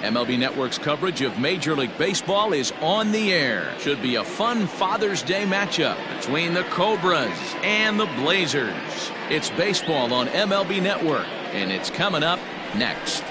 MLB Network's coverage of Major League Baseball is on the air. Should be a fun Father's Day matchup between the Cobras and the Blazers. It's baseball on MLB Network, and it's coming up next.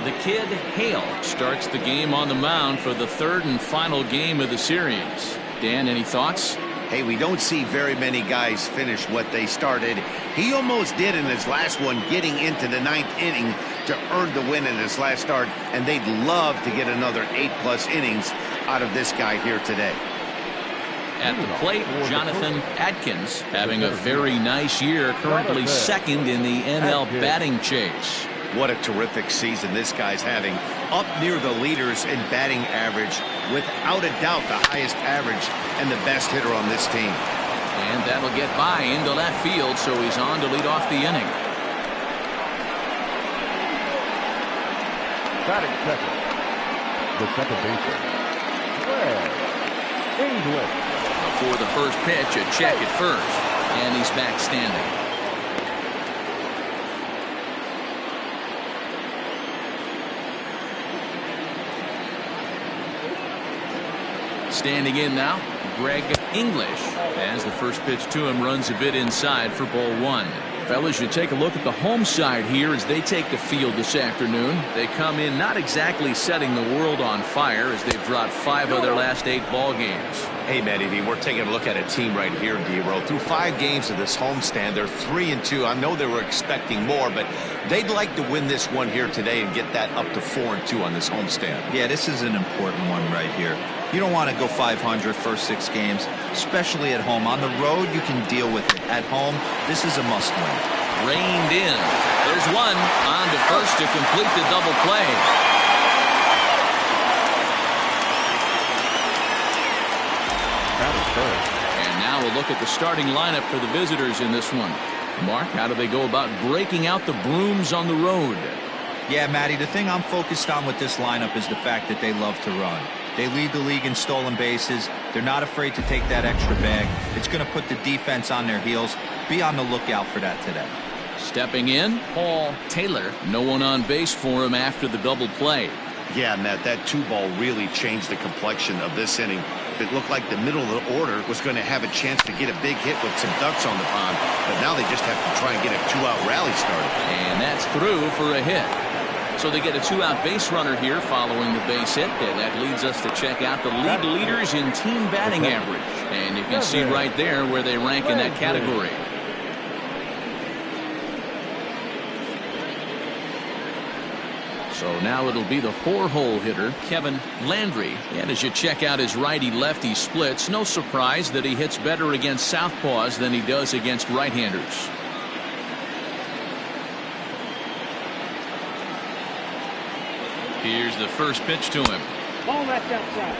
The kid, Hale, starts the game on the mound for the third and final game of the series. Dan, any thoughts? Hey, we don't see very many guys finish what they started. He almost did in his last one, getting into the ninth inning to earn the win in his last start, and they'd love to get another 8+ innings out of this guy here today. At the plate, Jonathan Adkins having a very nice year, currently second in the NL batting chase. What a terrific season this guy's having. Up near the leaders in batting average, without a doubt the highest average and the best hitter on this team. And that'll get by into left field, so he's on to lead off the inning. Batting second, the second baseman, English. Before the first pitch, a check at first, and he's back standing. Standing in now, Greg English, as the first pitch to him runs a bit inside for ball one. Fellas, you take a look at the home side here as they take the field this afternoon. They come in not exactly setting the world on fire as they've dropped 5 of their last 8 ball games. Hey, Matty, we're taking a look at a team right here, D-Row. Through 5 games of this homestand, they're 3-2. I know they were expecting more, but they'd like to win this one here today and get that up to 4-2 on this homestand. Yeah, this is an important one right here. You don't want to go 500 first 6 games, especially at home. On the road, you can deal with it. At home, this is a must-win. Reined in. There's one on to first to complete the double play. And now we'll look at the starting lineup for the visitors in this one. Mark, how do they go about breaking out the brooms on the road? Yeah, Matty, the thing I'm focused on with this lineup is the fact that they love to run. They lead the league in stolen bases. They're not afraid to take that extra bag. It's going to put the defense on their heels. Be on the lookout for that today. Stepping in, Paul Taylor. No one on base for him after the double play. Yeah, Matt, that 2-ball really changed the complexion of this inning. It looked like the middle of the order was going to have a chance to get a big hit with some ducks on the pond, but now they just have to try and get a 2-out rally started. And that's through for a hit. So they get a 2-out base runner here following the base hit. And that leads us to check out the league leaders in team batting average. And you can see right there where they rank in that category. So now it'll be the 4-hole hitter, Kevin Landry. And as you check out his righty-lefty splits, no surprise that he hits better against southpaws than he does against right-handers. Here's the first pitch to him. Ball left outside.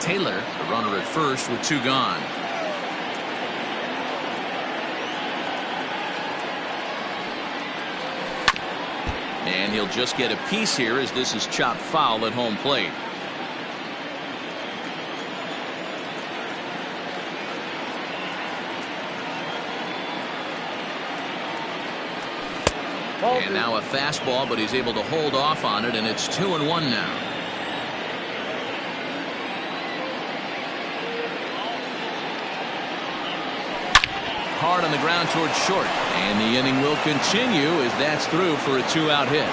Taylor, the runner at first with 2 gone. And he'll just get a piece here as this is chopped foul at home plate. And now a fastball, but he's able to hold off on it, and it's 2-1 now. Hard on the ground towards short, and the inning will continue as that's through for a 2-out hit.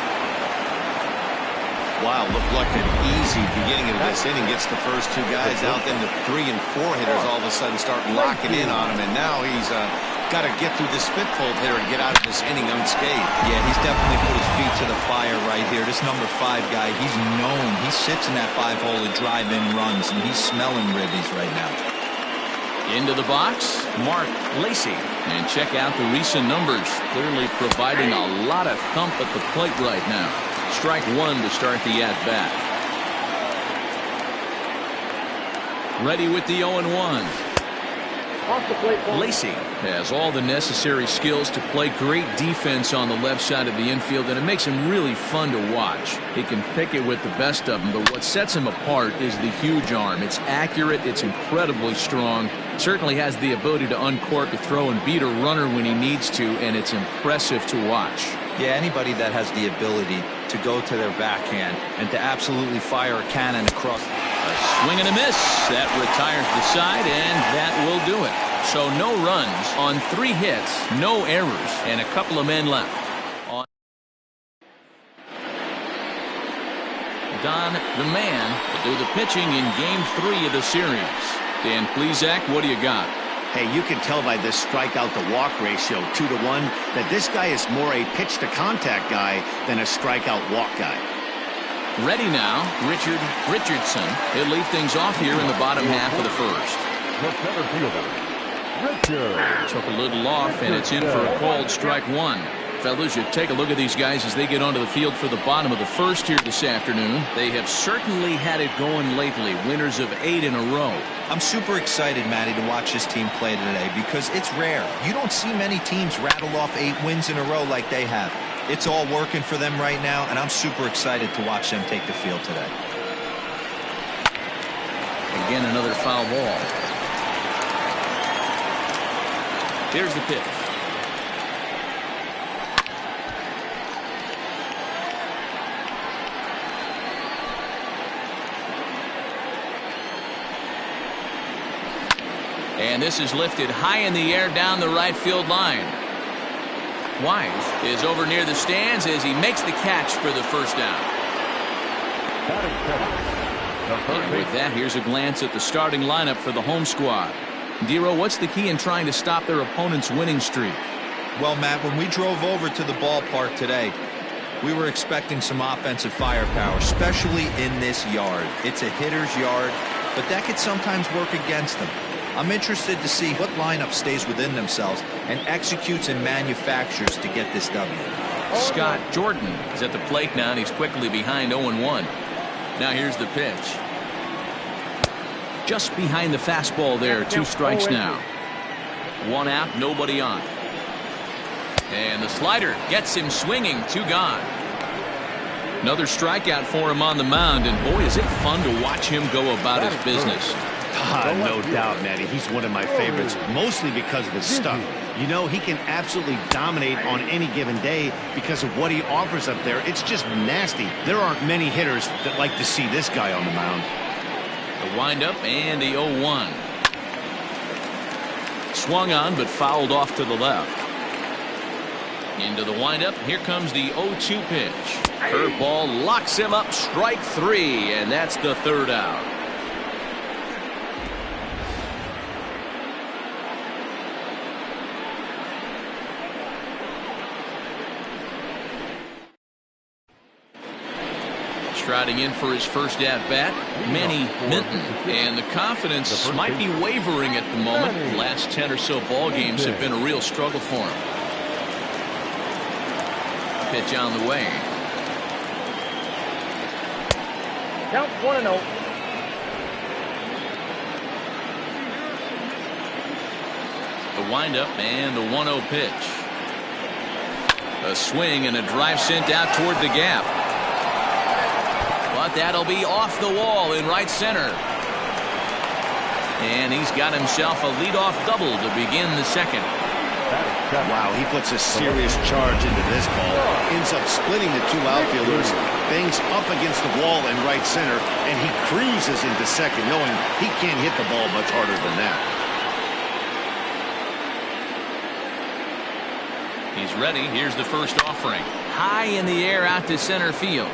Wow, looked like an easy beginning of this inning. Gets the first 2 guys out, then the 3 and 4 hitters all of a sudden start locking in on him, and now he's got to get through this fifth-hole hitter and get out of this inning unscathed. Yeah, he's definitely put his feet to the fire right here. This number 5 guy, he's known. He sits in that 5-hole to drive in runs, and he's smelling ribbies right now. Into the box, Mark Lacey. And check out the recent numbers. Clearly providing a lot of thump at the plate right now. Strike 1 to start the at-bat. Ready with the 0-1. Off the plate. Lacey has all the necessary skills to play great defense on the left side of the infield, and it makes him really fun to watch. He can pick it with the best of them, but what sets him apart is the huge arm. It's accurate, it's incredibly strong, certainly has the ability to uncork a throw and beat a runner when he needs to, and it's impressive to watch. Yeah, anybody that has the ability to go to their backhand and to absolutely fire a cannon across. A swing and a miss. That retires the side, and that will do it. So no runs on 3 hits, no errors, and a couple of men left. Don, the man, will do the pitching in Game 3 of the series. Dan Plesac, what do you got? Hey, you can tell by this strikeout-to-walk ratio, 2-1, that this guy is more a pitch-to-contact guy than a strikeout-walk guy. Ready now, Richardson. He'll lead things off here in the bottom half of the first. The center fielder, Richard. Took a little off, and it's in for a called strike 1. Fellas, you take a look at these guys as they get onto the field for the bottom of the first here this afternoon. They have certainly had it going lately, winners of 8 in a row. I'm super excited, Matty, to watch this team play today because it's rare. You don't see many teams rattle off 8 wins in a row like they have. It's all working for them right now, and I'm super excited to watch them take the field today. Again, another foul ball. Here's the pitch. And this is lifted high in the air down the right field line. Wise is over near the stands as he makes the catch for the first down. And with that, here's a glance at the starting lineup for the home squad. Dero, what's the key in trying to stop their opponent's winning streak? Well, Matt, when we drove over to the ballpark today, we were expecting some offensive firepower, especially in this yard. It's a hitter's yard, but that could sometimes work against them. I'm interested to see what lineup stays within themselves and executes and manufactures to get this W. Scott Jordan is at the plate now, and he's quickly behind 0-1. Now here's the pitch. Just behind the fastball there. 2 strikes now. 1 out, nobody on. And the slider gets him swinging. 2 gone. Another strikeout for him on the mound, and boy, is it fun to watch him go about his business. No doubt, Matty. He's one of my favorites, mostly because of his stuff. You know, he can absolutely dominate on any given day because of what he offers up there. It's just nasty. There aren't many hitters that like to see this guy on the mound. The windup and the 0-1. Swung on, but fouled off to the left. Into the windup. Here comes the 0-2 pitch. Curveball locks him up. Strike 3, and that's the 3rd out. Striding in for his first at-bat, Manny Minton. And the confidence might be wavering at the moment. The last 10 or so ball games have been a real struggle for him. Pitch on the way. Count 1-0. The windup and the 1-0 pitch. A swing and a drive sent out toward the gap. But that'll be off the wall in right center. And he's got himself a leadoff double to begin the second. Wow, he puts a serious charge into this ball. Ends up splitting the 2 outfielders. Bangs up against the wall in right center. And he cruises into second, knowing he can't hit the ball much harder than that. He's ready. Here's the first offering. High in the air out to center field.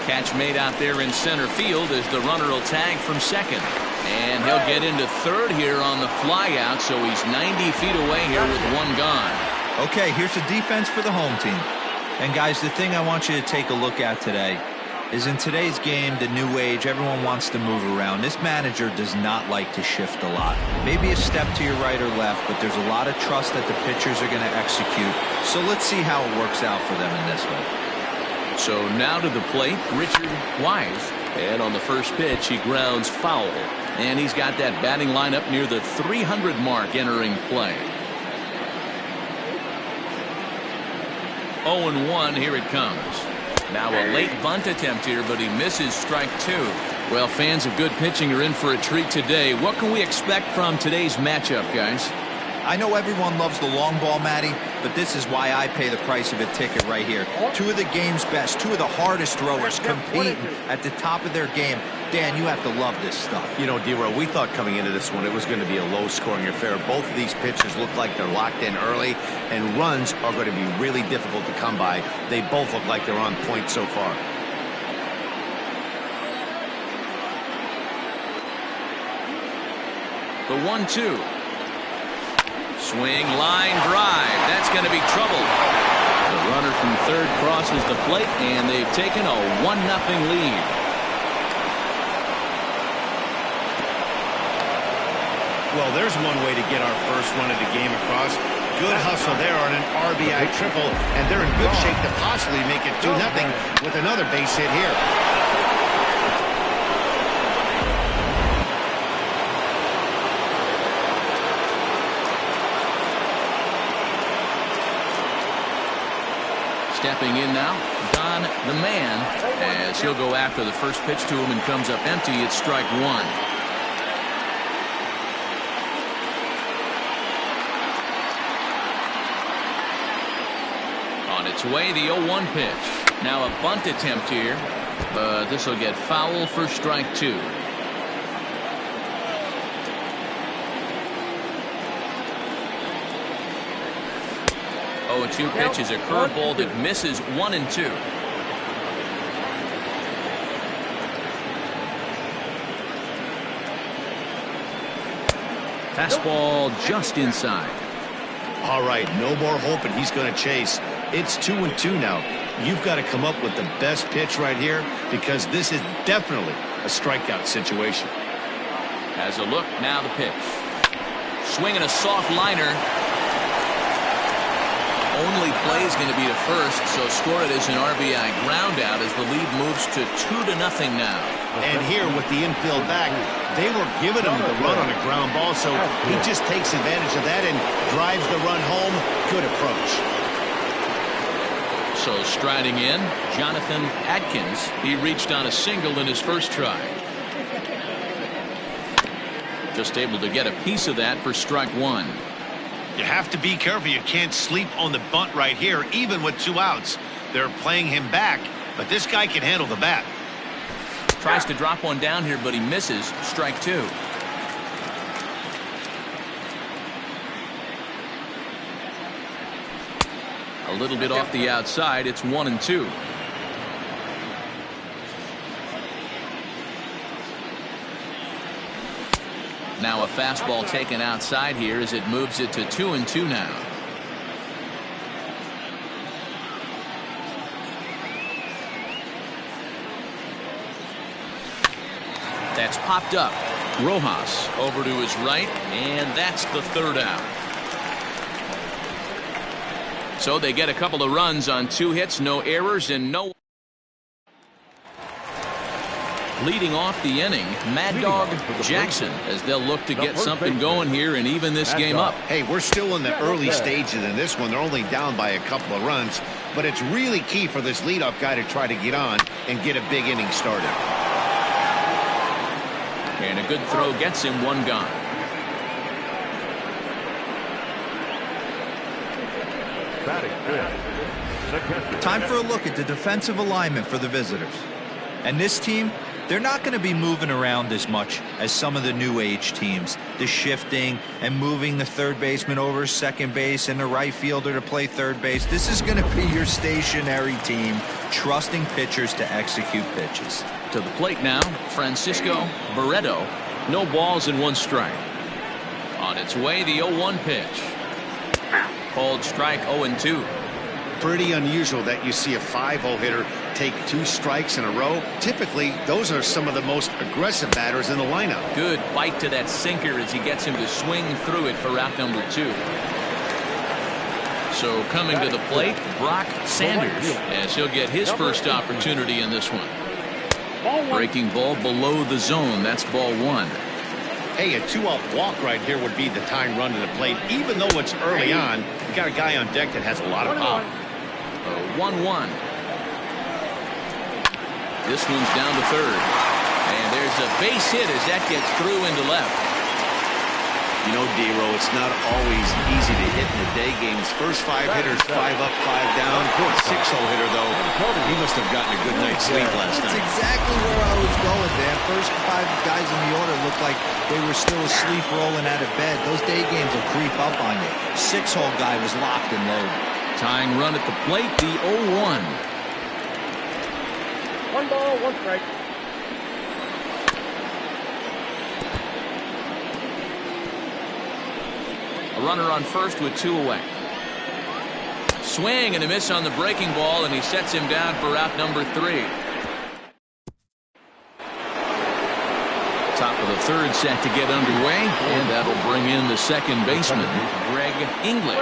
Catch made out there in center field as the runner will tag from second. And he'll get into third here on the flyout, so he's 90 feet away here with 1 gone. Okay, here's the defense for the home team. And guys, the thing I want you to take a look at today is in today's game, the new age, everyone wants to move around. This manager does not like to shift a lot. Maybe a step to your right or left, but there's a lot of trust that the pitchers are going to execute. So let's see how it works out for them in this one. So now to the plate, Richard Wise. And on the first pitch, he grounds foul. And he's got that batting lineup near the 300 mark entering play. 0-1, here it comes. Now a late bunt attempt here, but he misses strike two. Well, fans of good pitching are in for a treat today. What can we expect from today's matchup, guys? I know everyone loves the long ball, Matty, but this is why I pay the price of a ticket right here. Two of the game's best, two of the hardest throwers competing at the top of their game. Dan, you have to love this stuff. You know, D-Row, we thought coming into this one it was going to be a low-scoring affair. Both of these pitchers look like they're locked in early, and runs are going to be really difficult to come by. They both look like they're on point so far. The 1-2. Swing, line, drive. That's going to be trouble. The runner from third crosses the plate, and they've taken a 1-0 lead. Well, there's one way to get our first run of the game across. Good hustle there on an RBI triple, and they're in good shape to possibly make it 2-0 with another base hit here. Stepping in now, Don the Man, as he'll go after the first pitch to him and comes up empty. It's strike one. On its way, the 0-1 pitch. Now a bunt attempt here, but this will get foul for strike two. 0-2 pitch is a curveball that misses 1-2. Fastball just inside. All right, no more hoping he's going to chase. It's 2-2 now. You've got to come up with the best pitch right here because this is definitely a strikeout situation. Has a look, now the pitch. Swinging a soft liner. Only play is going to be to first, so score it as an RBI ground out as the lead moves to 2-0 now. And here with the infield back, they were giving him the run on a ground ball, so he just takes advantage of that and drives the run home. Good approach. So striding in, Jonathan Adkins. He reached on a single in his first try. Just able to get a piece of that for strike one. You have to be careful. You can't sleep on the bunt right here, even with 2 outs. They're playing him back, but this guy can handle the bat. Tries to drop one down here, but he misses. Strike two. A little bit off the outside. It's 1-2. Now a fastball taken outside here as it moves it to 2-2 now. That's popped up. Rojas over to his right, and that's the third out. So they get a couple of runs on 2 hits, no errors, and no. Leading off the inning, Mad Dog Jackson, as they'll look to get something going here and even this game up. Hey, we're still in the early stages in this one. They're only down by a couple of runs, but it's really key for this leadoff guy to try to get on and get a big inning started. And a good throw gets him one gone. Time for a look at the defensive alignment for the visitors. And this team, they're not going to be moving around as much as some of the new age teams. The shifting and moving the third baseman over second base and the right fielder to play third base. This is going to be your stationary team, trusting pitchers to execute pitches. To the plate now, Francisco Barreto. No balls and 1 strike. On its way, the 0-1 pitch. Called strike 0-2. Pretty unusual that you see a 5-0 hitter take 2 strikes in a row. Typically, those are some of the most aggressive batters in the lineup. Good bite to that sinker as he gets him to swing through it for out number 2. So coming to the plate, Brock Sanders, as he'll get his first opportunity in this one. Ball 1. Breaking ball below the zone. That's ball 1. Hey, a 2-out walk right here would be the tying run to the plate. Even though it's early on, you got a guy on deck that has a lot of power. 1-1. This one's down to third. And there's a base hit as that gets through into left. You know, D-Row, it's not always easy to hit in the day games. First 5 hitters, 5 up, 5 down. 6-hole hitter, though, he must have gotten a good night's sleep last night. That's exactly where I was going, man. First 5 guys in the order looked like they were still asleep rolling out of bed. Those day games will creep up on you. 6-hole guy was locked and loaded. Tying run at the plate, the 0-1. 1 ball, 1 strike. A runner on first with 2 away. Swing and a miss on the breaking ball, and he sets him down for out number 3. Top of the third set to get underway, and that'll bring in the second baseman, Greg English.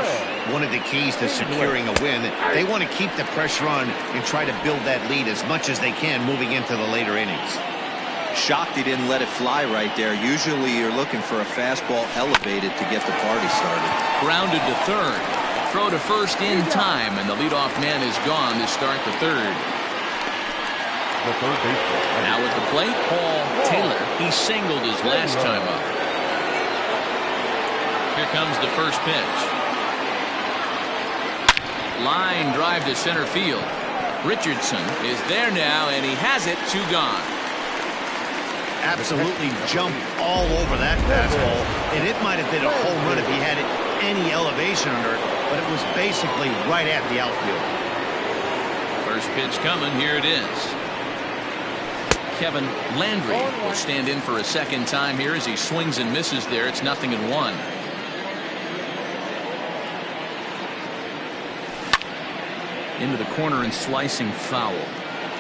One of the keys to securing a win, they want to keep the pressure on and try to build that lead as much as they can moving into the later innings. Shocked he didn't let it fly right there. Usually you're looking for a fastball elevated to get the party started. Grounded to third. Throw to first in time, and the leadoff man is gone to start the third. The third baseman. Now at the plate, Paul Taylor. He singled his last time up. Here comes the first pitch. Line drive to center field. Richardson is there now, and he has it. 2 gone. Absolutely jumped all over that fastball, and it might have been a home run if he had any elevation under it, but it was basically right at the outfield. First pitch coming. Here it is. Kevin Landry will stand in for a second time here as he swings and misses there. It's 0-1. Into the corner and slicing foul.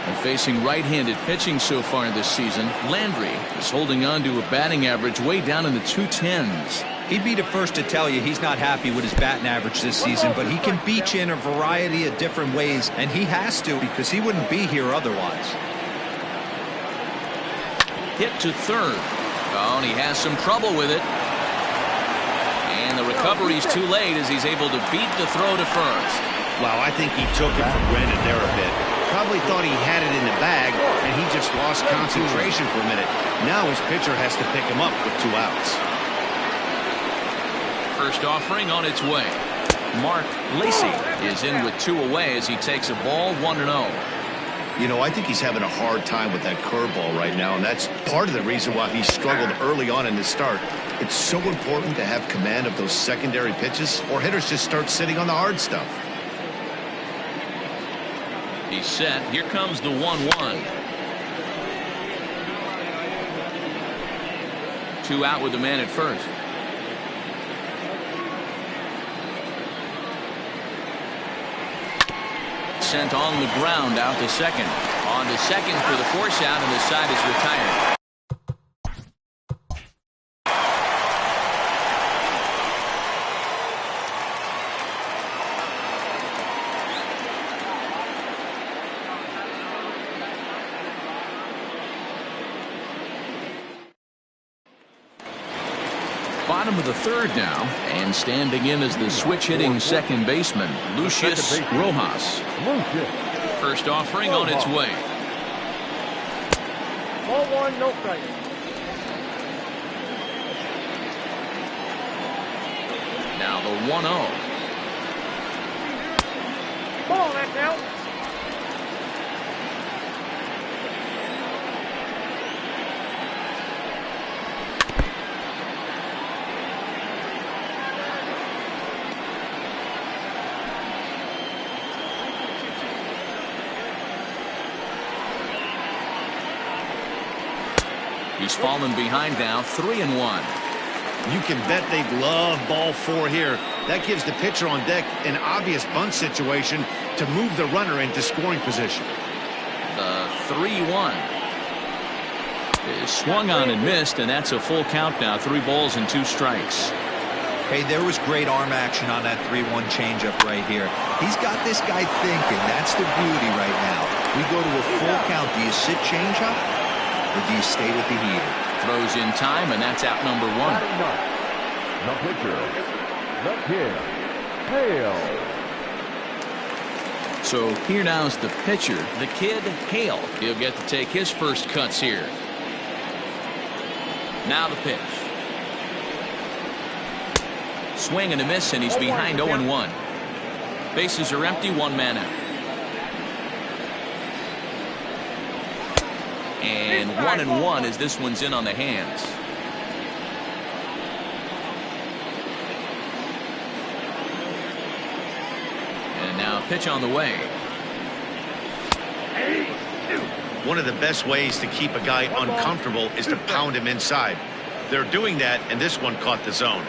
And facing right-handed pitching so far this season, Landry is holding on to a batting average way down in the 210s. He'd be the first to tell you he's not happy with his batting average this season, but he can beat you in a variety of different ways, and he has to because he wouldn't be here otherwise. Hit to third. Oh, and he has some trouble with it. And the recovery's too late as he's able to beat the throw to first. Wow, I think he took it for granted there a bit. Probably thought he had it in the bag, and he just lost concentration for a minute. Now his pitcher has to pick him up with 2 outs. First offering on its way. Mark Lacy is in with 2 away as he takes a ball 1-0. You know, I think he's having a hard time with that curveball right now, and that's part of the reason why he struggled early on in the start. It's so important to have command of those secondary pitches, or hitters just start sitting on the hard stuff. He's set. Here comes the 1-1. 2 out with the man at first. Sent on the ground out to second. On to second for the force out, and the side is retired. Bottom of the third now, and standing in as the switch-hitting second baseman, Lucius Rojas. First offering on its way. Ball 1, no strike. Now the 1-0. Ball, that's out. He's fallen behind now, 3-1. You can bet they'd love ball 4 here. That gives the pitcher on deck an obvious bunt situation to move the runner into scoring position. The 3-1 is swung on and missed, and that's a full count now. 3 balls and 2 strikes. Hey, there was great arm action on that 3-1 changeup right here. He's got this guy thinking. That's the beauty right now. We go to a full count. Do you sit changeup or do you stay with the heater? Throws in time, and that's out number one. The pitcher, the kid, Hale. So here now's the pitcher, the kid, Hale. He'll get to take his first cuts here. Now the pitch. Swing and a miss, and he's behind 0-1. Bases are empty, one man out. And 1-1 as this one's in on the hands. And now pitch on the way. One of the best ways to keep a guy uncomfortable is to pound him inside. They're doing that, and this one caught the zone.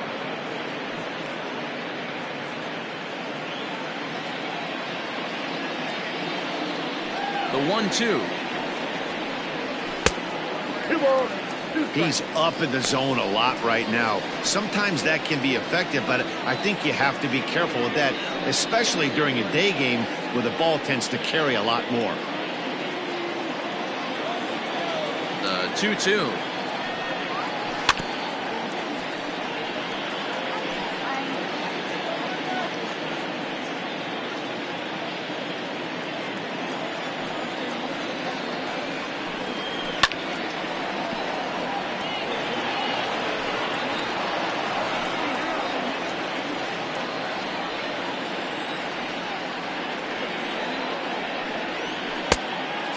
The 1-2. He's up in the zone a lot right now. Sometimes that can be effective, but I think you have to be careful with that, especially during a day game where the ball tends to carry a lot more. The 2-2.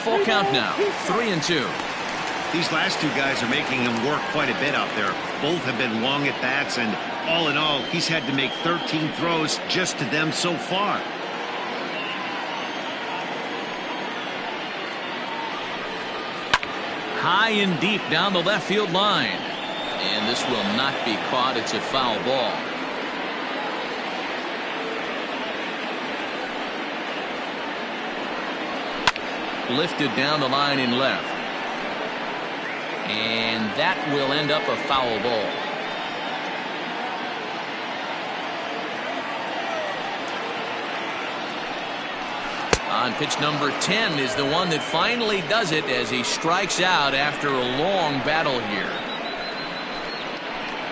Full count now, 3-2. These last two guys are making him work quite a bit out there. Both have been long at bats, and all in all, he's had to make 13 throws just to them so far. High and deep down the left field line. And this will not be caught. It's a foul ball. Lifted down the line in left. And that will end up a foul ball. On pitch number 10 is the one that finally does it as he strikes out after a long battle here.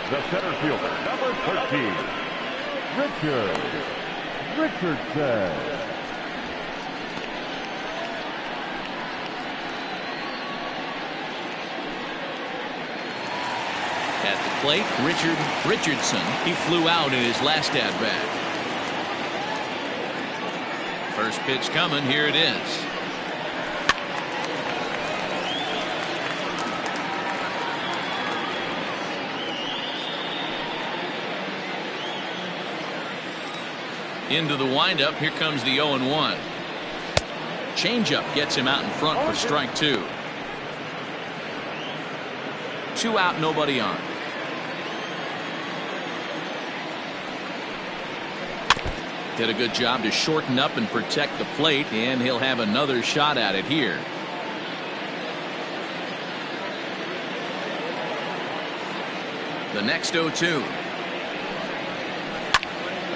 The center fielder, number 13, Richardson. At the plate, Richardson. He flew out in his last at-bat. First pitch coming. Here it is. Into the windup. Here comes the 0-1. Changeup gets him out in front for strike two. 2 out, nobody on. Did a good job to shorten up and protect the plate, and he'll have another shot at it here. The next 0-2.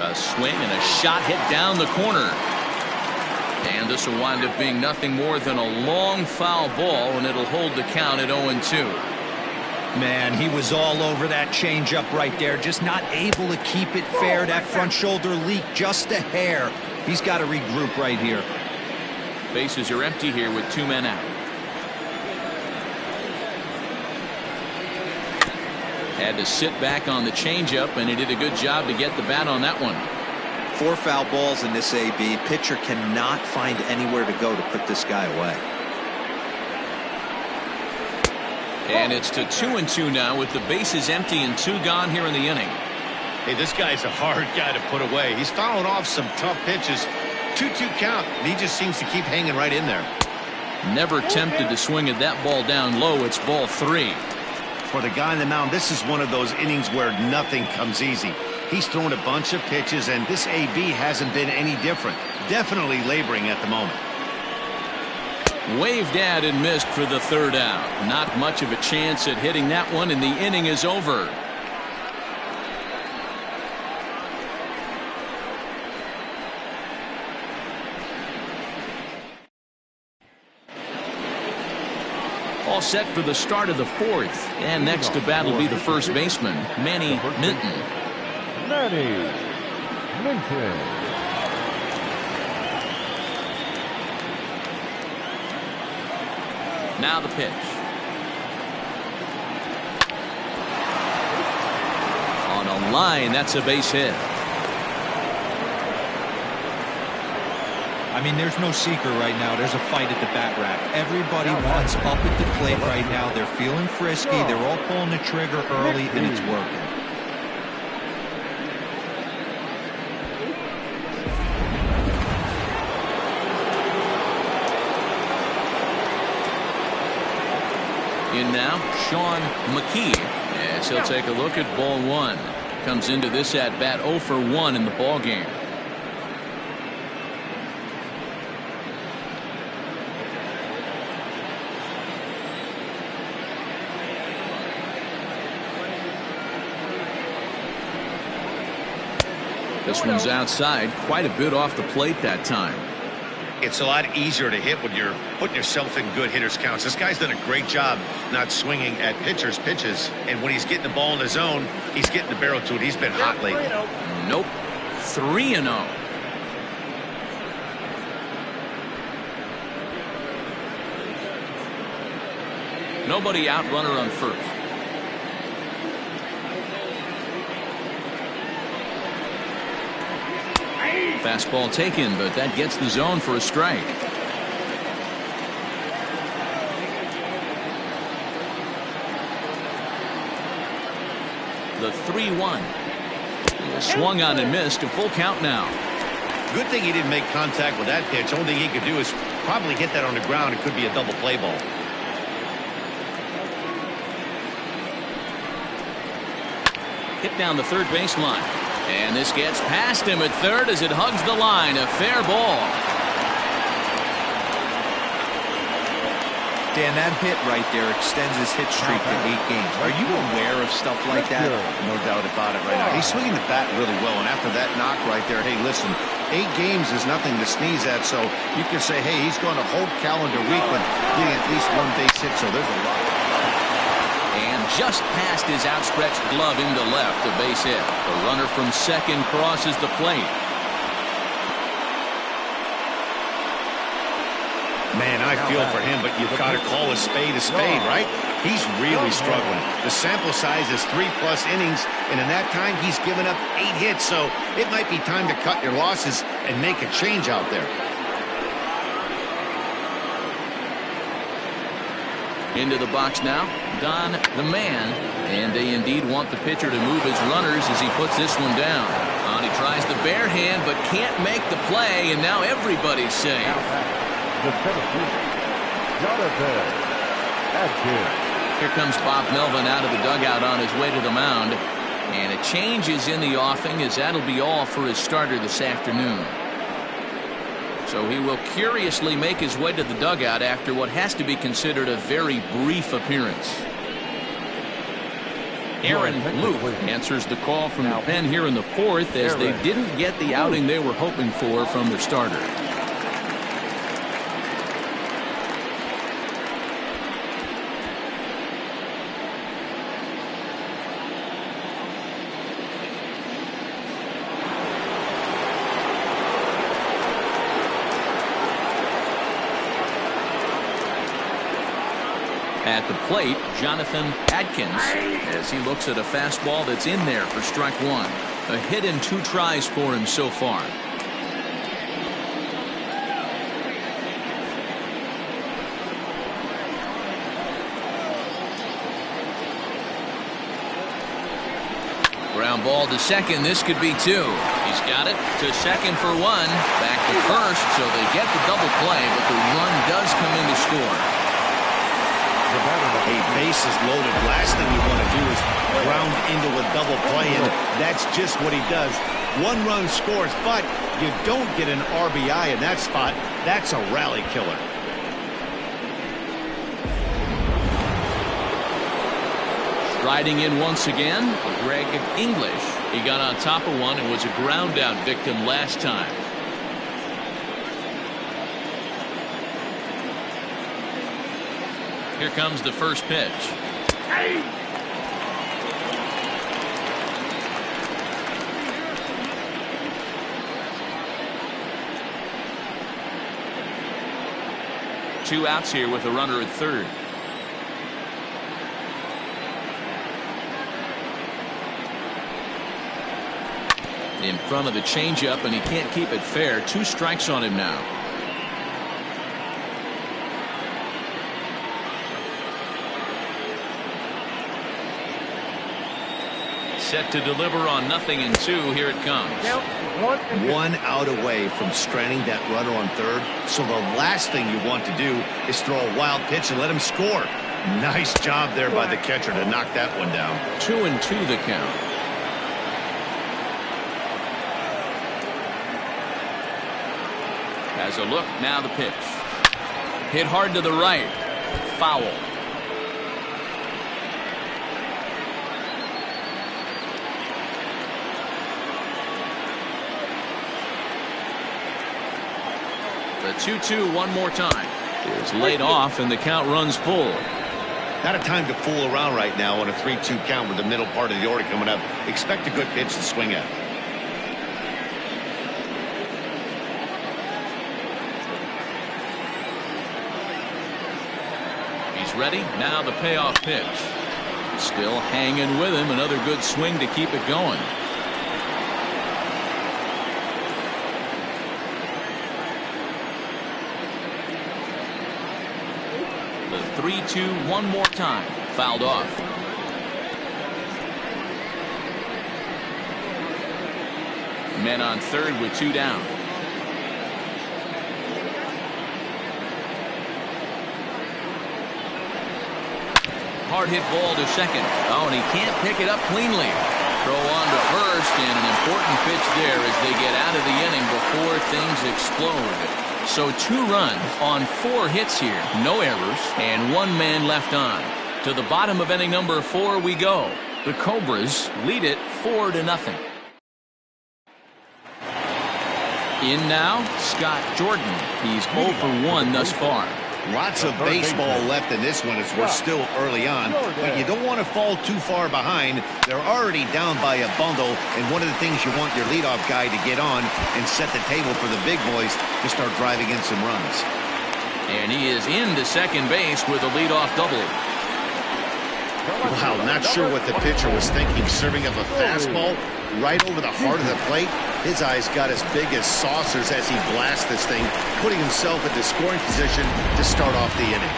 A swing and a shot hit down the corner. And this will wind up being nothing more than a long foul ball, and it'll hold the count at 0-2. Man, he was all over that changeup right there, just not able to keep it fair. That front shoulder leaked just a hair. He's got to regroup right here. Bases are empty here with 2 men out. Had to sit back on the changeup, and he did a good job to get the bat on that one. 4 foul balls in this AB. Pitcher cannot find anywhere to go to put this guy away. And it's to 2-2 now with the bases empty and 2 gone here in the inning. Hey, this guy's a hard guy to put away. He's fouling off some tough pitches. 2-2 count, and he just seems to keep hanging right in there. Never tempted to swing at that ball down low. It's ball 3. For the guy on the mound, this is one of those innings where nothing comes easy. He's thrown a bunch of pitches, and this AB hasn't been any different. Definitely laboring at the moment. Waved at and missed for the 3rd out. Not much of a chance at hitting that one, and the inning is over. set for the start of the fourth. And next to bat will be the first baseman, Manny Minton. Manny Minton. Now the pitch. On a line, that's a base hit. I mean, there's no secret right now. There's a fight at the bat rack. Everybody wants up at the plate right now. They're feeling frisky. They're all pulling the trigger early, and it's working. In now, Sean McKee, as he'll take a look at ball one. Comes into this at bat 0 for 1 in the ball game. This one's outside, quite a bit off the plate that time. It's a lot easier to hit when you're putting yourself in good hitters' counts. This guy's done a great job not swinging at pitchers' pitches. And when he's getting the ball in the zone, he's getting the barrel to it. He's been hot lately. Nope. 3-0. Nobody out, runner on first. Fastball taken, but that gets the zone for a strike. The 3-1. Swung on and missed. A full count now. Good thing he didn't make contact with that pitch. Only thing he could do is probably hit that on the ground. It could be a double play ball. Hit down the third baseline. And this gets past him at third as it hugs the line. A fair ball. Dan, that hit right there extends his hit streak to 8 games. Are you aware of stuff like that? No doubt about it right now. He's swinging the bat really well. And after that knock right there, hey, listen, 8 games is nothing to sneeze at. So you can say, hey, he's going to whole calendar week, but getting at least 1 base hit. So there's a lot. And just past his outstretched glove into left, a base hit. The runner from second crosses the plate. Man, I feel for him, but you've got to call a spade, right? He's really struggling. The sample size is 3+ innings, and in that time, he's given up 8 hits. So it might be time to cut your losses and make a change out there. Into the box now, Don the man. And they indeed want the pitcher to move his runners as he puts this one down. He tries the bare hand, but can't make the play, and now everybody's safe. Here comes Bob Melvin out of the dugout on his way to the mound. And a change is in the offing, as that'll be all for his starter this afternoon. So he will curiously make his way to the dugout after what has to be considered a very brief appearance. Aaron Luke answers the call from the pen here in the fourth, as they didn't get the outing they were hoping for from their starter. At the plate, Jonathan Adkins, as he looks at a fastball that's in there for strike 1. A hit in 2 tries for him so far. Ground ball to second. This could be 2. He's got it to second for 1. Back to first, so they get the double play, but the run does come in to score. Hey, bases loaded. Last thing you want to do is ground into a double play, and that's just what he does. 1 run scores, but you don't get an RBI in that spot. That's a rally killer. Striding in once again, Greg English. He got on top of one and was a ground out victim last time. Here comes the first pitch. Two outs here with a runner at third. In front of the changeup, and he can't keep it fair. 2 strikes on him now. Set to deliver on 0-2. Here it comes. One out away from stranding that runner on third. So the last thing you want to do is throw a wild pitch and let him score. Nice job there by the catcher to knock that one down. 2-2 the count. Has a look, now the pitch. Hit hard to the right. Foul. The 2-2 one more time. It's laid off and the count runs full. Not a time to fool around right now on a 3-2 count with the middle part of the order coming up. Expect a good pitch to swing at. Ready? Now the payoff pitch. Still hanging with him. Another good swing to keep it going. The 3-2 one more time. Fouled off. Men on third with 2 down. Hard hit ball to second. Oh, and he can't pick it up cleanly. Throw on to first, and an important pitch there as they get out of the inning before things explode. So 2 runs on 4 hits here. No errors, and 1 man left on. To the bottom of inning number 4 we go. The Cobras lead it 4-0. In now, Scott Jordan. He's 0 for 1 thus far. Lots of baseball left in this one as we're still early on, but you don't want to fall too far behind. They're already down by a bundle, and one of the things you want your leadoff guy to get on and set the table for the big boys to start driving in some runs. And he is into second base with a leadoff double. Wow, not sure what the pitcher was thinking, serving up a fastball right over the heart of the plate. His eyes got as big as saucers as he blasts this thing, putting himself into scoring position to start off the inning.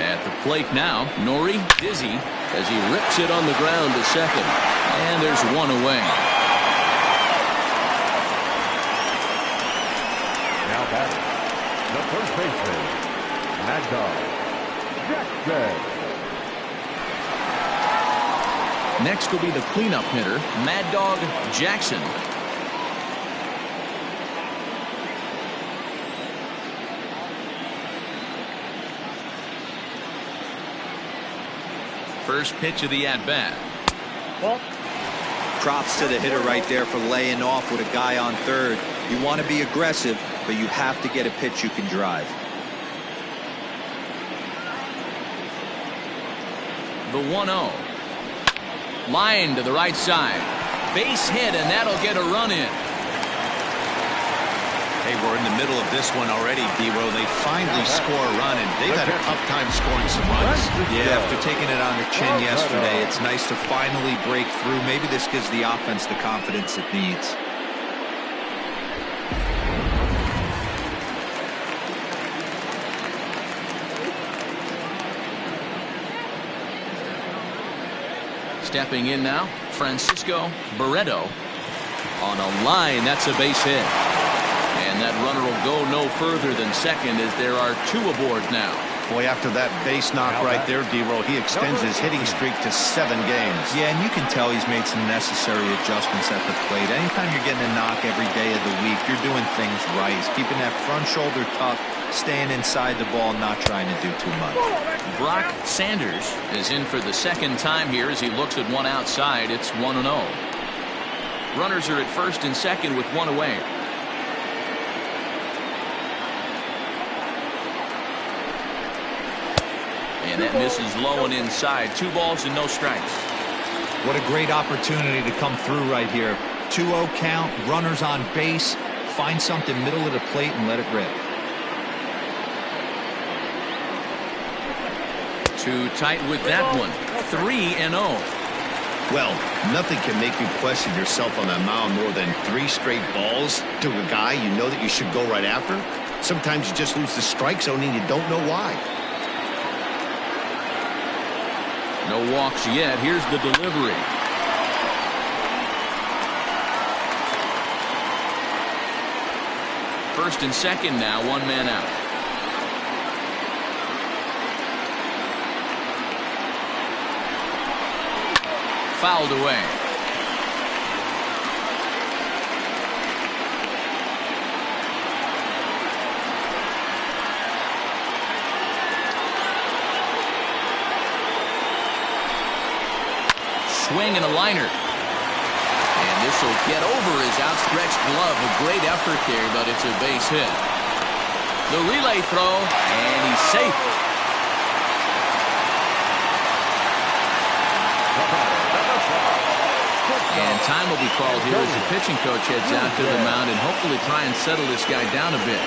At the plate now, Nori dizzy as he rips it on the ground to second. And there's 1 away. Now batting, the first baseman, Mad Dog Jackson. Next will be the cleanup hitter, Mad Dog Jackson. First pitch of the at-bat. Props to the hitter right there for laying off with a guy on third. You want to be aggressive, but you have to get a pitch you can drive. The 1-0. Line to the right side. Base hit, and that'll get a run in. Hey, we're in the middle of this one already, D-Row. They finally score a run, and they've had a tough time scoring some runs. Yeah, after taking it on the chin yesterday, it's nice to finally break through. Maybe this gives the offense the confidence it needs. Stepping in now, Francisco Barreto. On a line, that's a base hit. And that runner will go no further than second as there are 2 aboard now. Boy, after that base knock right there, D-Row, he extends his hitting streak to 7 games. Yeah, and you can tell he's made some necessary adjustments at the plate. Anytime you're getting a knock every day of the week, you're doing things right. He's keeping that front shoulder tucked, staying inside the ball, not trying to do too much. Brock Sanders is in for the second time here as he looks at one outside. It's 1-0. Runners are at first and second with 1 away. That misses low and inside. 2 balls and no strikes. What a great opportunity to come through right here. 2-0 count, runners on base. Find something middle of the plate and let it rip. Too tight with that one. 3-0. Well, nothing can make you question yourself on that mound more than 3 straight balls to a guy you know that you should go right after. Sometimes you just lose the strike zone and you don't know why. No walks yet. Here's the delivery. First and second now, 1 man out. Fouled away. Swing and a liner. And this will get over his outstretched glove. A great effort there, but it's a base hit. The relay throw, and he's safe. And time will be called here as the pitching coach heads out to the mound and hopefully try and settle this guy down a bit.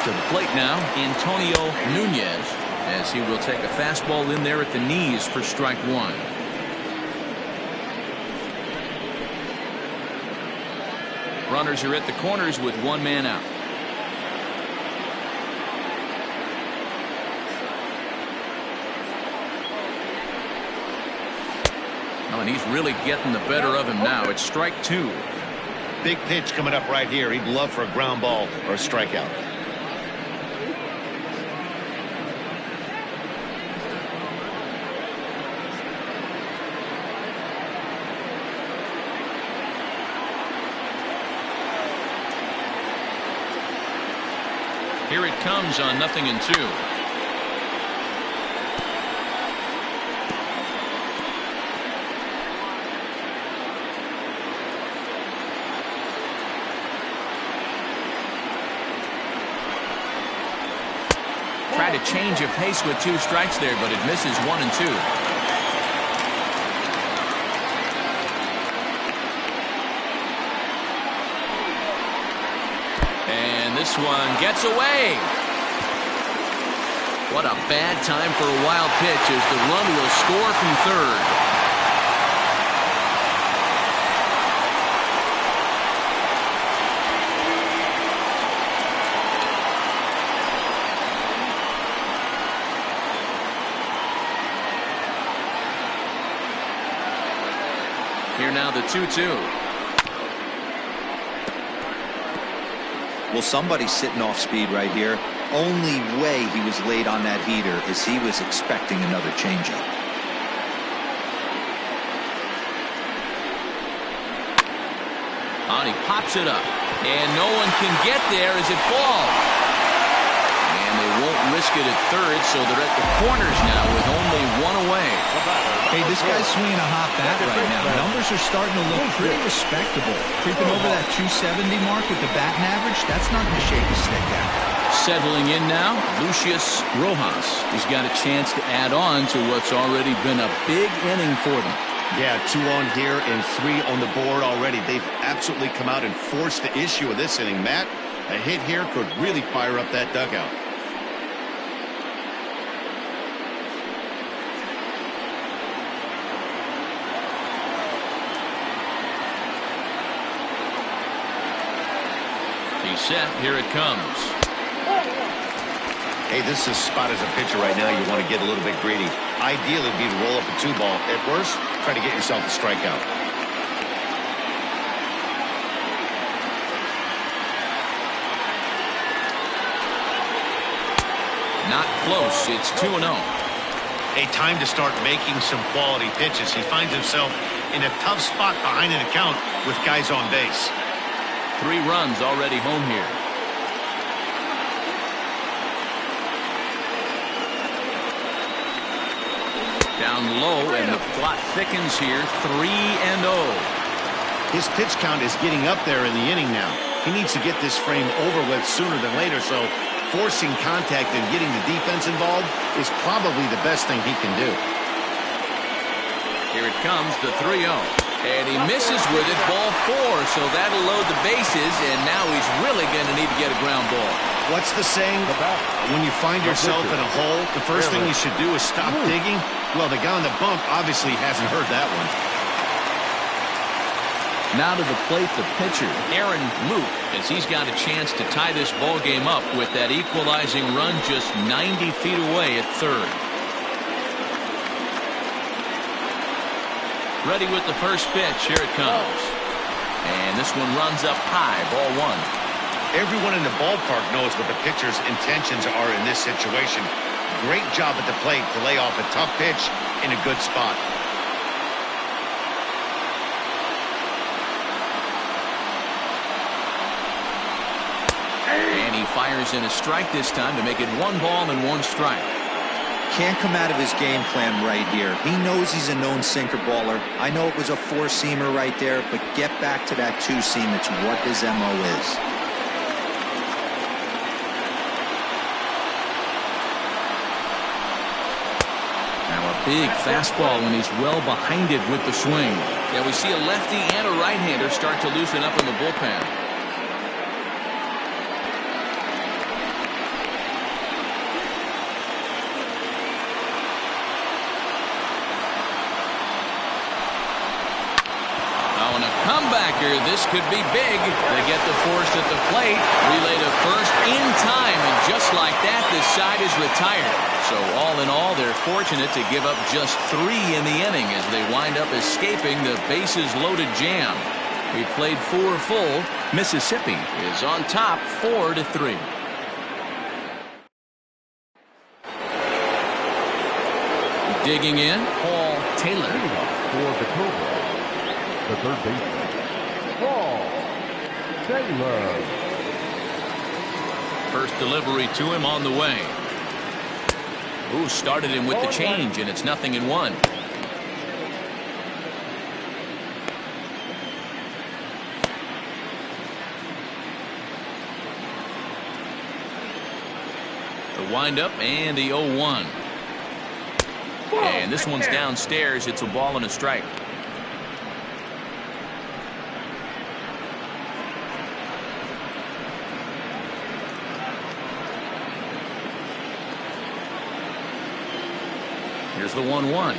To the plate now, Antonio Nunez, as he will take a fastball in there at the knees for strike 1. Runners are at the corners with 1 man out. Oh, and he's really getting the better of him now. It's strike 2. Big pitch coming up right here. He'd love for a ground ball or a strikeout. Here it comes on 0-2. Tried to change of pace with 2 strikes there, but it misses 1 and 2. And this one gets away. What a bad time for a wild pitch as the run will score from third. Here now the 2-2. Well, somebody's sitting off speed right here. Only way he was late on that heater is he was expecting another changeup. And he pops it up. And no one can get there as it falls. And they won't risk it at third, so they're at the corners now with only 1 away. Hey, this guy's swinging a hot bat right now. Numbers are starting to look pretty respectable. Creeping over that 270 mark with the batting average, that's nothing to shake a stick at. Settling in now, Lucius Rojas. He's got a chance to add on to what's already been a big inning for them. Yeah, 2 on here and 3 on the board already. They've absolutely come out and forced the issue of this inning. Matt, a hit here could really fire up that dugout. He's set. Here it comes. Hey, this is a spot as a pitcher right now. You want to get a little bit greedy. Ideally, it'd be to roll up a 2-ball. At worst, try to get yourself a strikeout. Not close. It's 2-0. A time to start making some quality pitches. He finds himself in a tough spot behind an account with guys on base. 3 runs already home here. Down low, and the clock thickens here. 3-0. His pitch count is getting up there in the inning now. He needs to get this frame over with sooner than later, so forcing contact and getting the defense involved is probably the best thing he can do. Here it comes, the 3-0. And he misses with it, ball 4, so that'll load the bases, and now he's really going to need to get a ground ball. What's the saying? When you find yourself in a hole, the first thing you should do is stop digging. Well, the guy on the bump obviously hasn't heard that one. Now to the plate, the pitcher, Aaron Luke, as he's got a chance to tie this ball game up with that equalizing run just 90 feet away at third. Ready with the first pitch. Here it comes. And this one runs up high. Ball 1. Everyone in the ballpark knows what the pitcher's intentions are in this situation. Great job at the plate to lay off a tough pitch in a good spot. And he fires in a strike this time to make it 1 ball and 1 strike. Can't come out of his game plan right here. He knows he's a known sinker baller. I know it was a 4-seamer right there, but get back to that 2-seam. It's what his MO is. Now a big fastball, and he's well behind it with the swing. Yeah, we see a lefty and a right-hander start to loosen up in the bullpen. Comebacker, this could be big. They get the force at the plate, relay to first in time, and just like that, this side is retired. So all in all, they're fortunate to give up just 3 in the inning as they wind up escaping the bases-loaded jam. We played 4 full. Mississippi is on top 4-3. Digging in, Paul Taylor. For the Cobras, the third baseman, Paul Taylor. First delivery to him on the way. Ooh, started him with the change, and it's 0-1. The windup and the 0-1. And this one's downstairs. It's a ball and a strike. Here's the 1-1.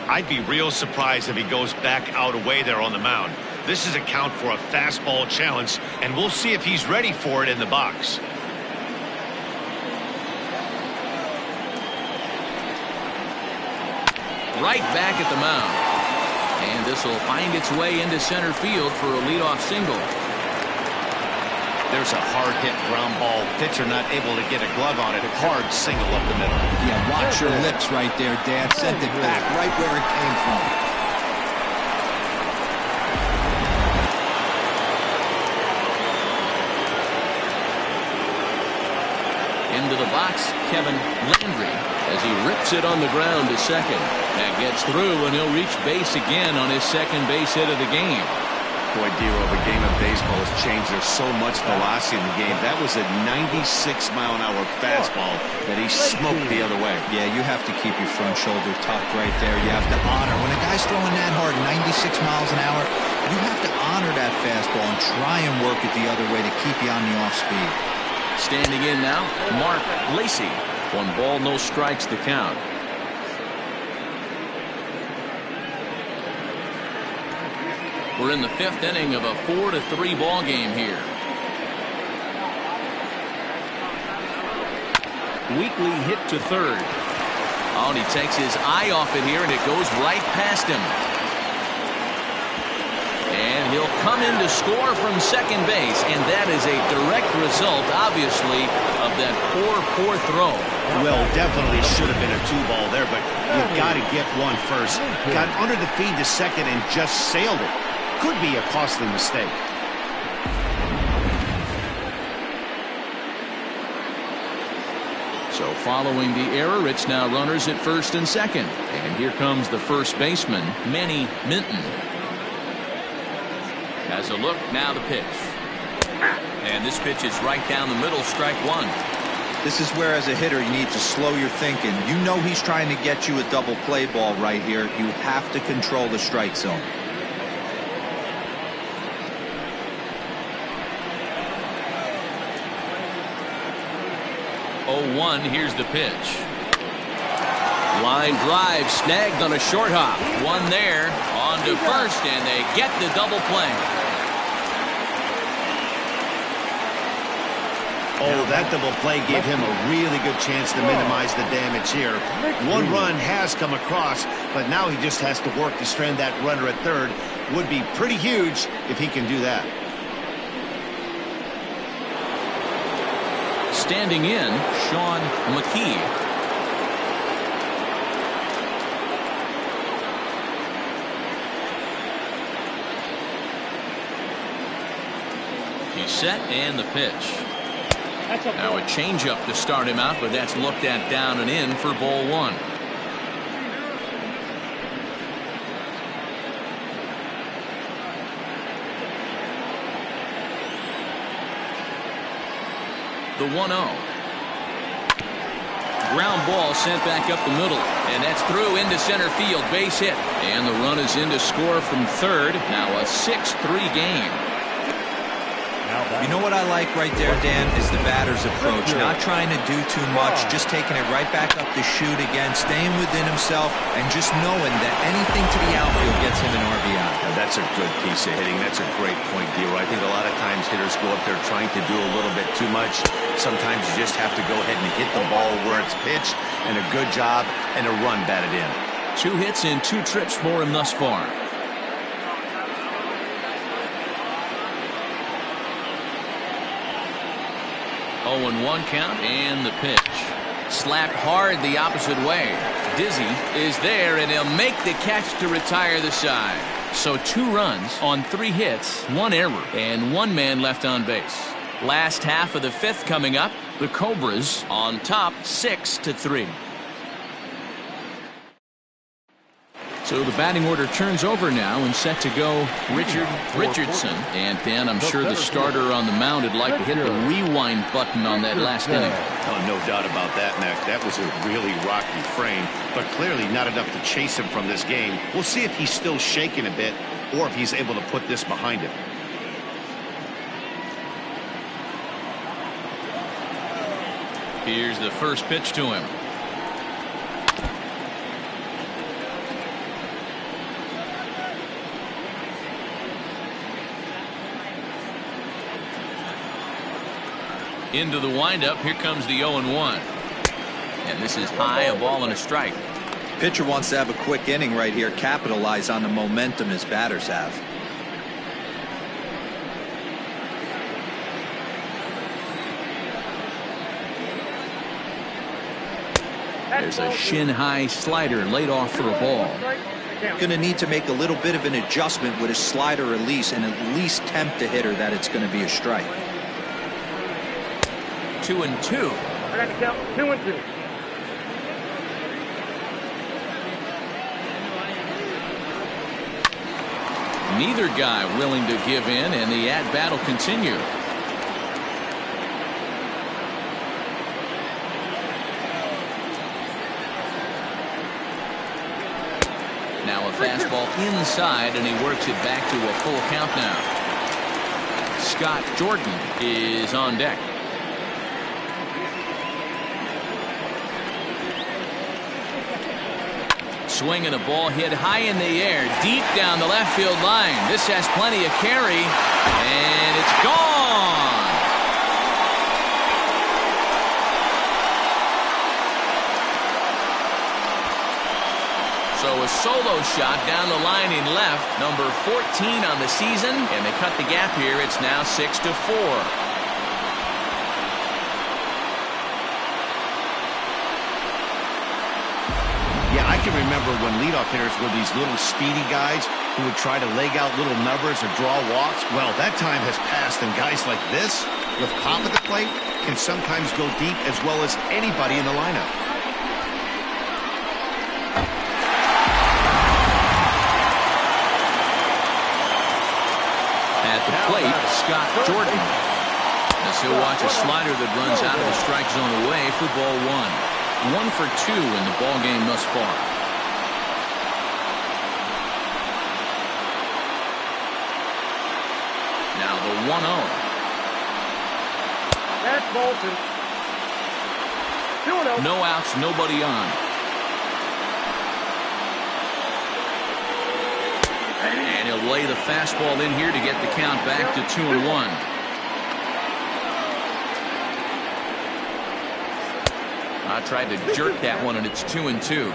I'd be real surprised if he goes back out away there on the mound. This is a count for a fastball challenge, and we'll see if he's ready for it in the box. Right back at the mound. And this will find its way into center field for a leadoff single. There's a hard hit ground ball. Pitcher not able to get a glove on it. Hard single up the middle. Yeah, watch your lips right there, Dad. Sent it back right where it came from. Into the box, Kevin Landry, as he rips it on the ground to second. That gets through, and he'll reach base again on his second base hit of the game. Boy, D-Rob, a game of baseball has changed. There's so much velocity in the game. That was a 96-mile-an-hour fastball that he smoked the other way. Yeah, you have to keep your front shoulder tucked right there. You have to honor. When a guy's throwing that hard, 96 miles an hour, you have to honor that fastball and try and work it the other way to keep you on the off speed. Standing in now, Mark Lacey. 1 ball, no strikes to count. We're in the 5th inning of a 4-3 ball game here. Weekly hit to third. Oh, and he takes his eye off it here, and it goes right past him. And he'll come in to score from second base, and that is a direct result, obviously, of that poor throw. Well, definitely should have been a 2-ball there, but you've got to get one first. Got under the feed to second and just sailed it. Could be a costly mistake. So following the error, it's now runners at first and second. And here comes the first baseman, Manny Minton. Has a look, now the pitch. And this pitch is right down the middle, strike one. This is where, as a hitter, you need to slow your thinking. You know he's trying to get you a double play ball right here. You have to control the strike zone. 0-1, here's the pitch. Line drive snagged on a short hop. One there, on to first, and they get the double play. Oh, that double play gave him a really good chance to minimize the damage here. One run has come across, but now he just has to work to strand that runner at third. Would be pretty huge if he can do that. Standing in, Sean McKee. He's set, and the pitch. Now a changeup to start him out, but that's looked at down and in for ball one. The 1-0. Ground ball sent back up the middle, and that's through into center field, base hit, and the run is in to score from third. Now a 6-3 game. You know what I like right there, Dan, is the batter's approach. Not trying to do too much, just taking it right back up the chute again, staying within himself, and just knowing that anything to the outfield gets him an RBI. Now, that's a good piece of hitting. That's a great point, Dero. I think a lot of times hitters go up there trying to do a little bit too much. Sometimes you just have to go ahead and hit the ball where it's pitched, and a good job and a run batted in. 2 hits in 2 trips for him thus far. 0-1 count, and the pitch. Slapped hard the opposite way. Dizzy is there, and he'll make the catch to retire the side. So 2 runs on 3 hits, 1 error, and 1 man left on base. Last half of the 5th coming up. The Cobras on top 6-3. So the batting order turns over now, and set to go Richardson. And Dan, I'm sure the starter on the mound would like to hit the rewind button on that last inning. Oh, no doubt about that, Mac. That was a really rocky frame, but clearly not enough to chase him from this game. We'll see if he's still shaking a bit or if he's able to put this behind him. Here's the first pitch to him. Into the windup. Here comes the 0-1. And this is high, a ball and a strike. Pitcher wants to have a quick inning right here, capitalize on the momentum his batters have. There's a shin-high slider laid off for a ball. Going to need to make a little bit of an adjustment with his slider release and at least tempt the hitter that it's going to be a strike. 2-2. I got to count 2-2. Neither guy willing to give in, and the at-bat will continue. Now a fastball inside, and he works it back to a full count now. Scott Jordan is on deck. Swing and a ball hit high in the air, deep down the left field line. This has plenty of carry, and it's gone. So a solo shot down the line in left, number 14 on the season, and they cut the gap here. It's now 6-4. Yeah, I can remember when leadoff hitters were these little speedy guys who would try to leg out little numbers or draw walks. Well, that time has passed, and guys like this, with pop at the plate, can sometimes go deep as well as anybody in the lineup. At the plate, Scott Jordan. As he'll watch a slider that runs out of the strike zone away for ball one. 1 for 2 in the ball game thus far. Now the 1-0. That's Bolton. 2-0. No outs, nobody on. And he'll lay the fastball in here to get the count back to 2-1. I tried to jerk that one, and it's 2-2.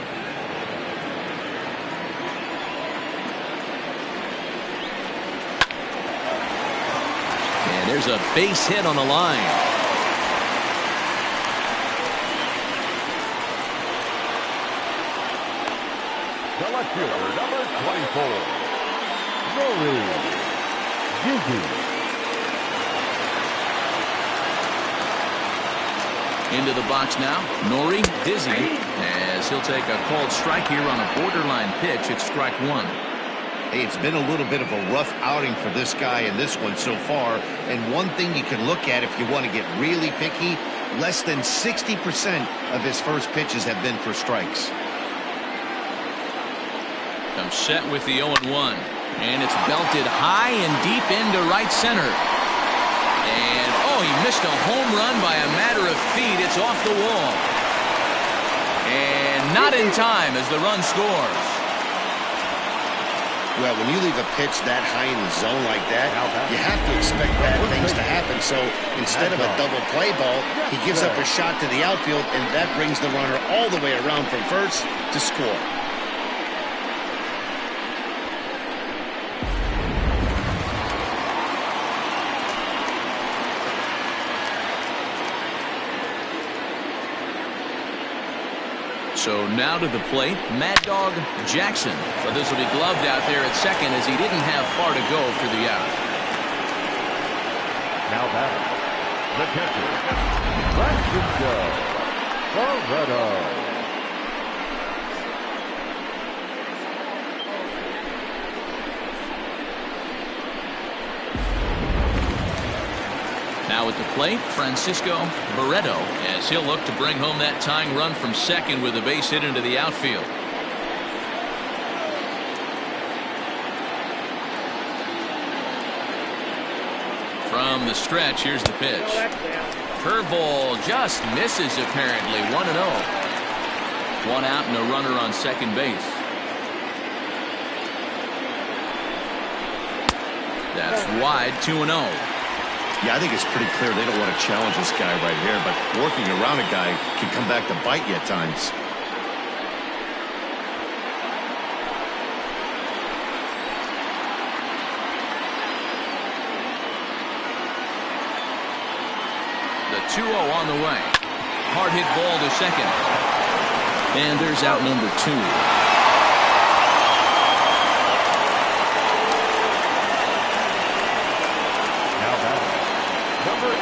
And there's a base hit on the line. The left fielder, number 24, Dizzy. Into the box now, Nori Dizzy, as he'll take a called strike here on a borderline pitch at strike one. Hey, it's been a little bit of a rough outing for this guy in this one so far. And one thing you can look at if you want to get really picky, less than 60% of his first pitches have been for strikes. Comes set with the 0-1. And it's belted high and deep into right center. And, oh, he missed a home run by a matter of feet. It's off the wall. And not in time as the run scores. Well, when you leave a pitch that high in the zone like that, you have to expect bad things to happen. So instead of a double play ball, he gives up a shot to the outfield, and that brings the runner all the way around from first to score. So now to the plate, Mad Dog Jackson. So this will be gloved out there at second as he didn't have far to go for the out. Now batting, the catcher, Francisco Barreto. Now at the plate, Francisco Barreto, as he'll look to bring home that tying run from second with a base hit into the outfield. From the stretch, here's the pitch. Curveball just misses apparently. 1-0. 1 out and a runner on second base. That's wide. 2-0. Yeah, I think it's pretty clear they don't want to challenge this guy right here, but working around a guy can come back to bite you at times. The 2-0 on the way. Hard hit ball to second. And there's out number 2. Number 18.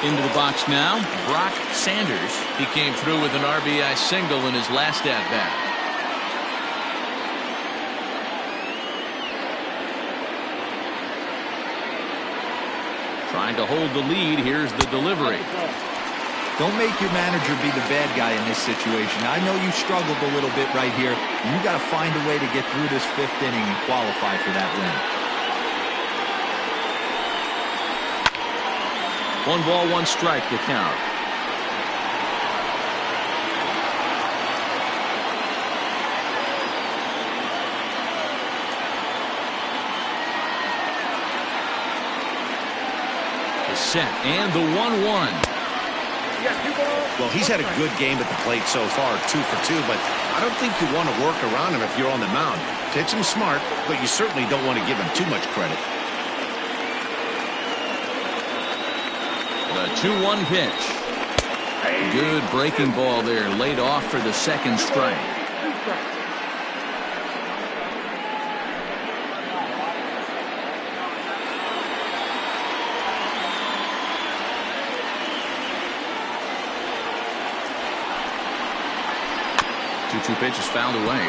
Into the box now, Brock Sanders. He came through with an RBI single in his last at-bat. Trying to hold the lead. Here's the delivery. Don't make your manager be the bad guy in this situation. I know you struggled a little bit right here. You got to find a way to get through this 5th inning and qualify for that win. 1 ball, 1 strike to count. The set and the 1-1. Well, he's had a good game at the plate so far, 2 for 2, but I don't think you want to work around him if you're on the mound. Pitch him smart, but you certainly don't want to give him too much credit. The 2-1 pitch. Good breaking ball there, laid off for the second strike. 2 pitches fouled away.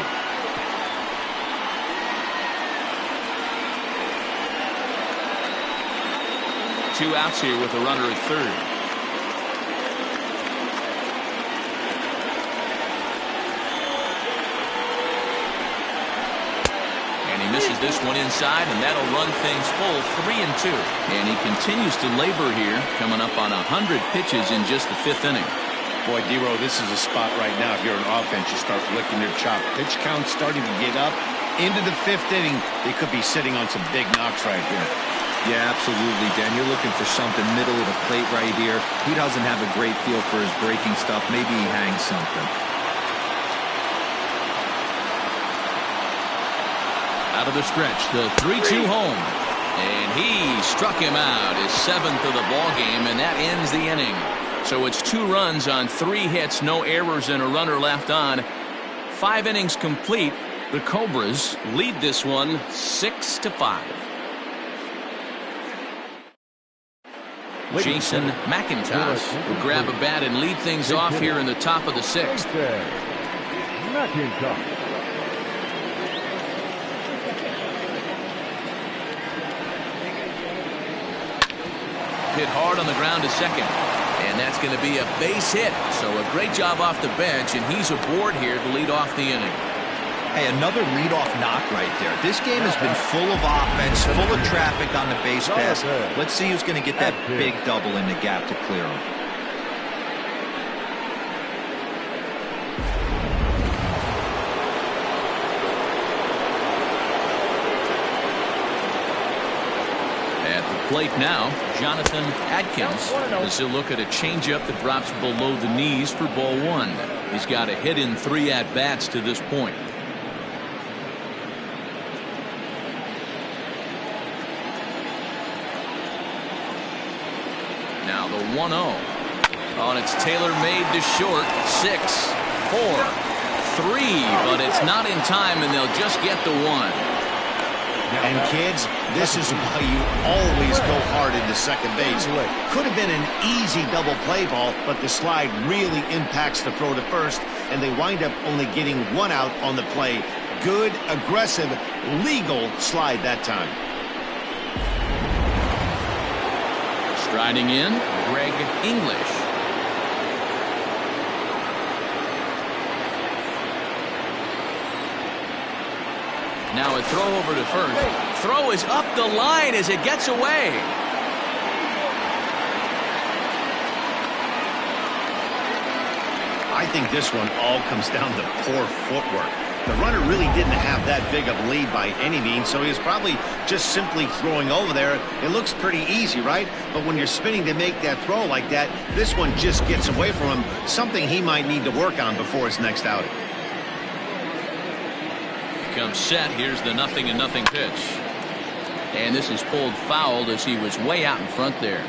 Two outs here with a runner at third. And he misses this one inside, and that'll run things full 3-2. And he continues to labor here, coming up on 100 pitches in just the 5th inning. Boy, D-Row, this is a spot right now. If you're an offense, you start licking your chop. Pitch count starting to get up into the 5th inning. They could be sitting on some big knocks right here. Yeah, absolutely, Dan. You're looking for something middle of the plate right here. He doesn't have a great feel for his breaking stuff. Maybe he hangs something. Out of the stretch, the 3-2 home. And he struck him out, his 7th of the ball game, and that ends the inning. So it's 2 runs on 3 hits, no errors, and a runner left on. 5 innings complete. The Cobras lead this one 6-5. Jason McIntosh will grab a bat and lead things off here in the top of the 6th. McIntosh. Hit hard on the ground to second. And that's going to be a base hit. So a great job off the bench, and he's aboard here to lead off the inning. Hey, another leadoff knock right there. This game has been full of offense, full of traffic on the base pass. Let's see who's going to get that big double in the gap to clear him. At the plate now, Jonathan Adkins. This is a look at a changeup that drops below the knees for ball 1. He's got a hit in 3 at-bats to this point. Now the 1-0. Oh, and it's tailor-made to short. 6, 4, 3, but it's not in time, and they'll just get the 1. And kids, this is why you always go hard into second base. Could have been an easy double play ball, but the slide really impacts the throw to first, and they wind up only getting 1 out on the play. Good, aggressive, legal slide that time. Striding in, Greg English. Now a throw over to first. Throw is up the line as it gets away. I think this one all comes down to poor footwork. The runner really didn't have that big of a lead by any means, so he was probably just simply throwing over there. It looks pretty easy, right? But when you're spinning to make that throw like that, this one just gets away from him, something he might need to work on before his next outing. Comes set. Here's the 0-0 pitch. And this is pulled fouled as he was way out in front there.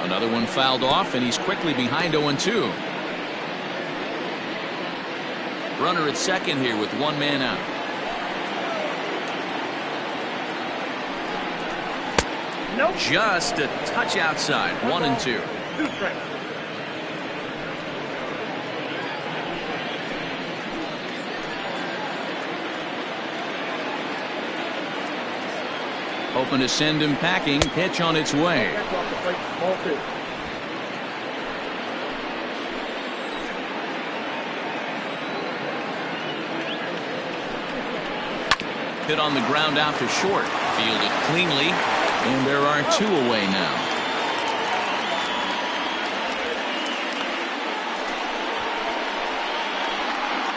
Another one fouled off, and he's quickly behind 0-2. Runner at second here with 1 man out. Nope. Just a touch outside. 1-2. 2 strikes. Hoping to send him packing. Pitch on its way. That's off the plate. Ball 2. Hit on the ground out to short. Fielded cleanly. And there are 2 away now.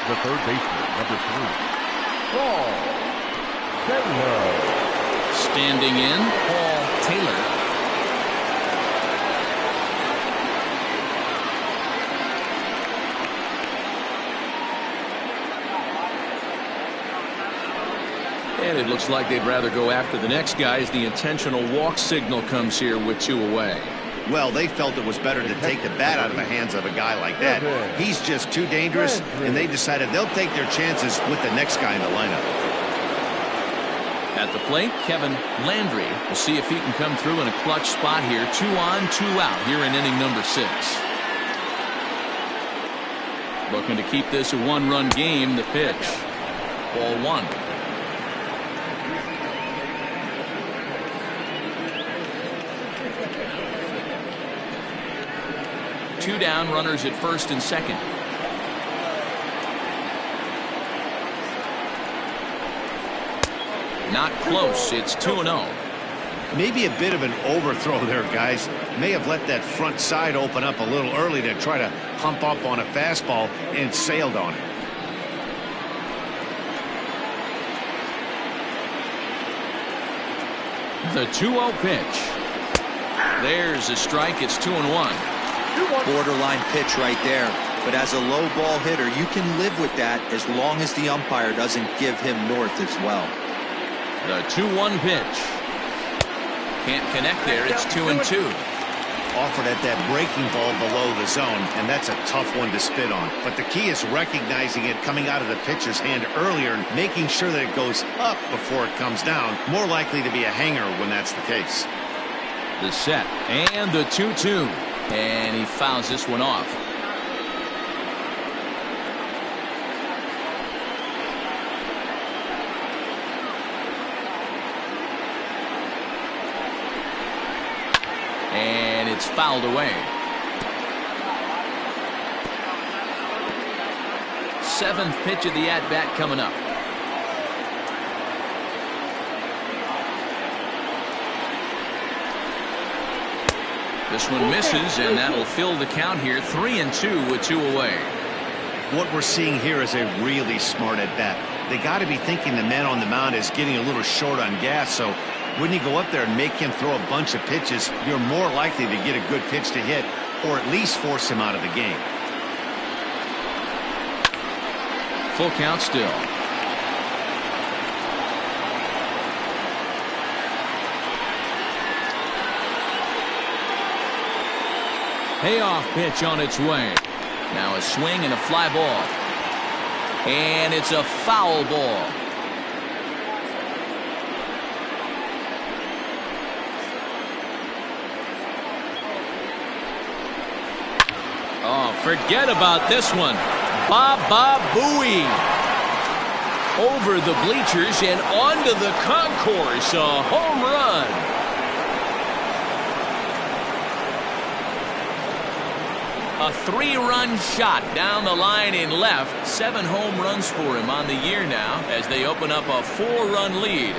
The third baseman, number 3. Paul Taylor. Standing in, Paul Taylor. And it looks like they'd rather go after the next guy as the intentional walk signal comes here with 2 away. Well, they felt it was better to take the bat out of the hands of a guy like that. He's just too dangerous, and they decided they'll take their chances with the next guy in the lineup. At the plate, Kevin Landry. We'll see if he can come through in a clutch spot here. 2 on, 2 out here in inning number 6. Looking to keep this a 1-run game. The pitch. Ball 1. Two down, runners at first and second. Not close. It's 2-0. Maybe a bit of an overthrow there, guys. May have let that front side open up a little early to try to hump up on a fastball and sailed on it. The 2-0 pitch. There's a strike. It's 2-1. Borderline pitch right there. But as a low ball hitter, you can live with that as long as the umpire doesn't give him north as well. The 2-1 pitch. Can't connect there. It's 2-2. Offered at that breaking ball below the zone, and that's a tough one to spit on. But the key is recognizing it coming out of the pitcher's hand earlier and making sure that it goes up before it comes down. More likely to be a hanger when that's the case. The set and the 2-2. And he fouls this one off. And it's fouled away. 7th pitch of the at-bat coming up. This one misses, and that'll fill the count here. 3-2 with 2 away. What we're seeing here is a really smart at-bat. They got to be thinking the man on the mound is getting a little short on gas, so when you go up there and make him throw a bunch of pitches, you're more likely to get a good pitch to hit or at least force him out of the game. Full count still. Payoff pitch on its way. Now a swing and a fly ball. And it's a foul ball. Oh, forget about this one. Baba Booey. Over the bleachers and onto the concourse. A home run. A 3-run shot down the line in left. 7 home runs for him on the year now as they open up a 4-run lead.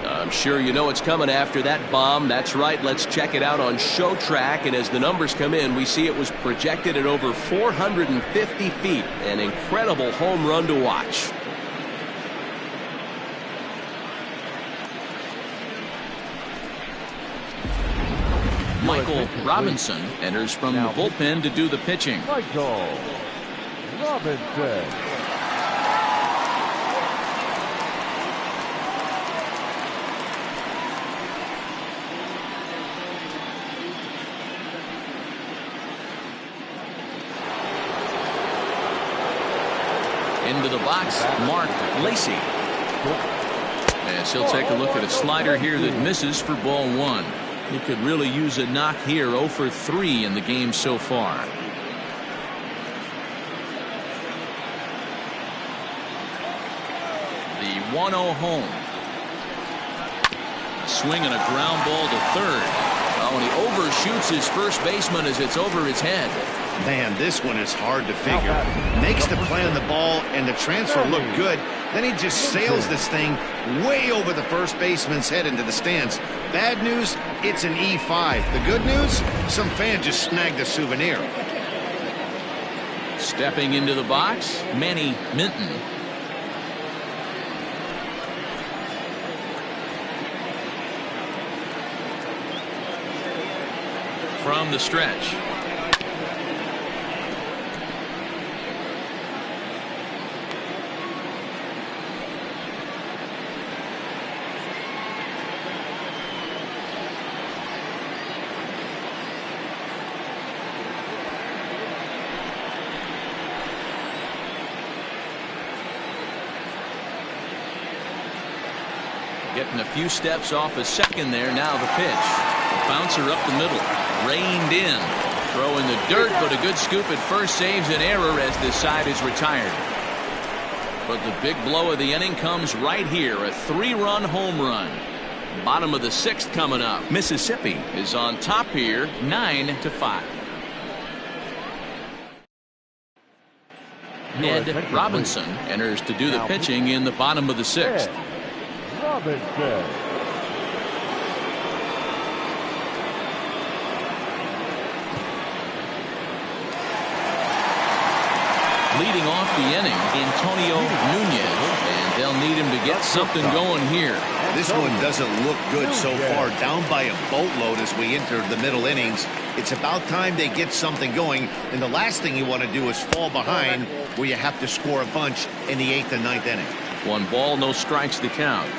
I'm sure you know what's coming after that bomb. That's right. Let's check it out on Show Track. And as the numbers come in, we see it was projected at over 450 feet. An incredible home run to watch. Michael Robinson enters from the bullpen to do the pitching. Michael Robinson. Into the box, Mark Lacey. As he'll take a look at a slider here that misses for ball 1. He could really use a knock here. 0 for 3 in the game so far. The 1-0 home. Swing and a ground ball to third. Oh, and he overshoots his first baseman as it's over his head. Man, this one is hard to figure. Makes the play on the ball and the transfer look good. Then he just sails this thing way over the first baseman's head into the stands. Bad news, it's an E5. The good news, some fan just snagged a souvenir. Stepping into the box, Manny Minton. From the stretch. Getting a few steps off a second there. Now the pitch. A bouncer up the middle. Reined in. Throw in the dirt, but a good scoop at first saves an error as this side is retired. But the big blow of the inning comes right here. A 3-run home run. Bottom of the 6th coming up. Mississippi is on top here, 9-5. Ed Robinson enters to do the pitching in the bottom of the 6th. Robinson. Leading off the inning, Antonio Nunez, and they'll need him to get something going here. This one doesn't look good so far. Down by a boatload as we enter the middle innings. It's about time they get something going, and the last thing you want to do is fall behind where you have to score a bunch in the 8th and 9th inning. 1 ball, no strikes to count.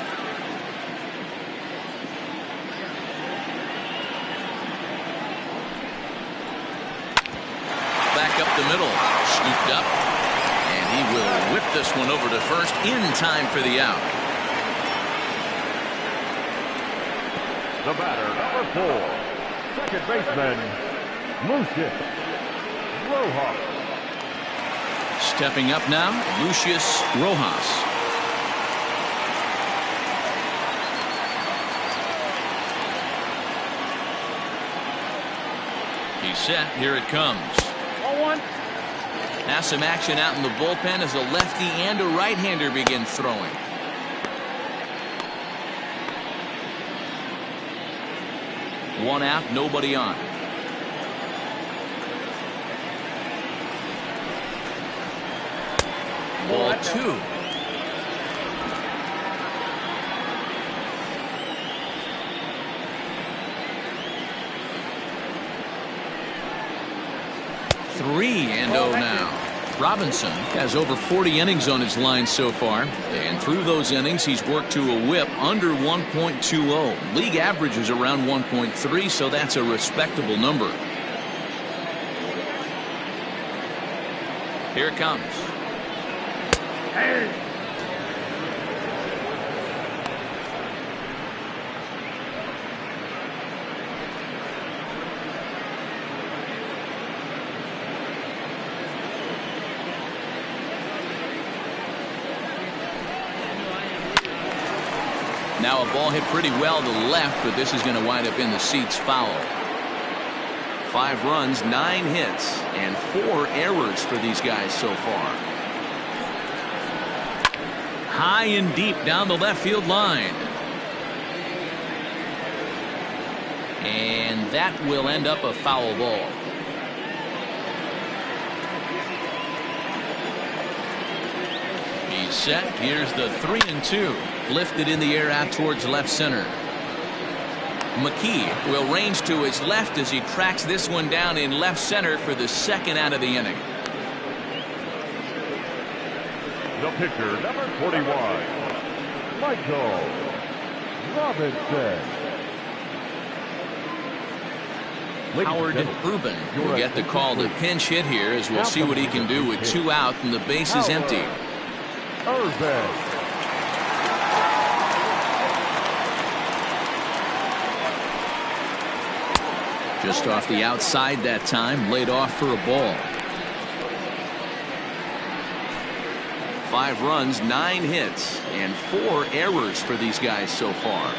Back up the middle, scooped up, and he will whip this one over to first in time for the out. The batter, number 4, second baseman, Lucius Rojas. Stepping up now, Lucius Rojas. He's set. Here it comes. 0-1. Now some action out in the bullpen as a lefty and a right-hander begin throwing. One out, nobody on. Ball 2. Three and 0 now. Robinson has over 40 innings on his line so far, and through those innings he's worked to a whip under 1.20. League average is around 1.3, so that's a respectable number. Here it comes. Hey. Now a ball hit pretty well to left, but this is going to wind up in the seats foul. 5 runs, 9 hits, and 4 errors for these guys so far. High and deep down the left field line. And that will end up a foul ball. He's set. Here's the 3-2. Lifted in the air out towards left center. McKee will range to his left as he tracks this one down in left center for the second out of the inning. The pitcher, number 41, Michael Robinson. Howard Rubin will get the call to pinch hit here as we'll see what he can do with 2 out and the base is empty. Urban. Just off the outside that time, laid off for a ball. 5 runs, 9 hits, and 4 errors for these guys so far.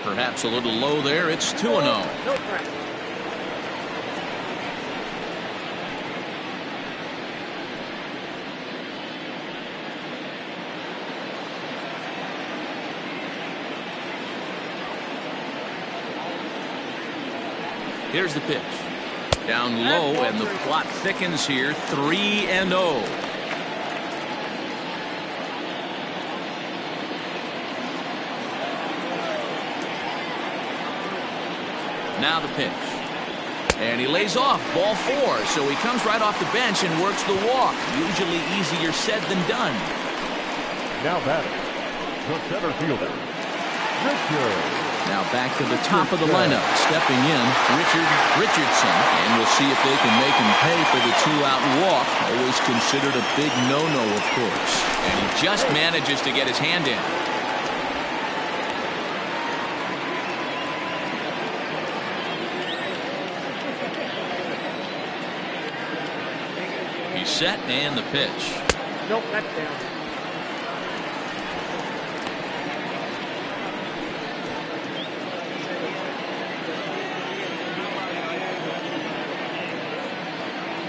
Perhaps a little low there. It's 2-0. No strike. Here's the pitch. Down low, and the plot thickens here. 3-0. Now the pitch. And he lays off. Ball 4. So he comes right off the bench and works the walk. Usually easier said than done. Now batting, the center fielder, Richard Now back to the top of the lineup. Stepping in, Richardson. And we'll see if they can make him pay for the 2-out walk. Always considered a big no-no, of course. And he just manages to get his hand in. He's set and the pitch. Nope, that's down.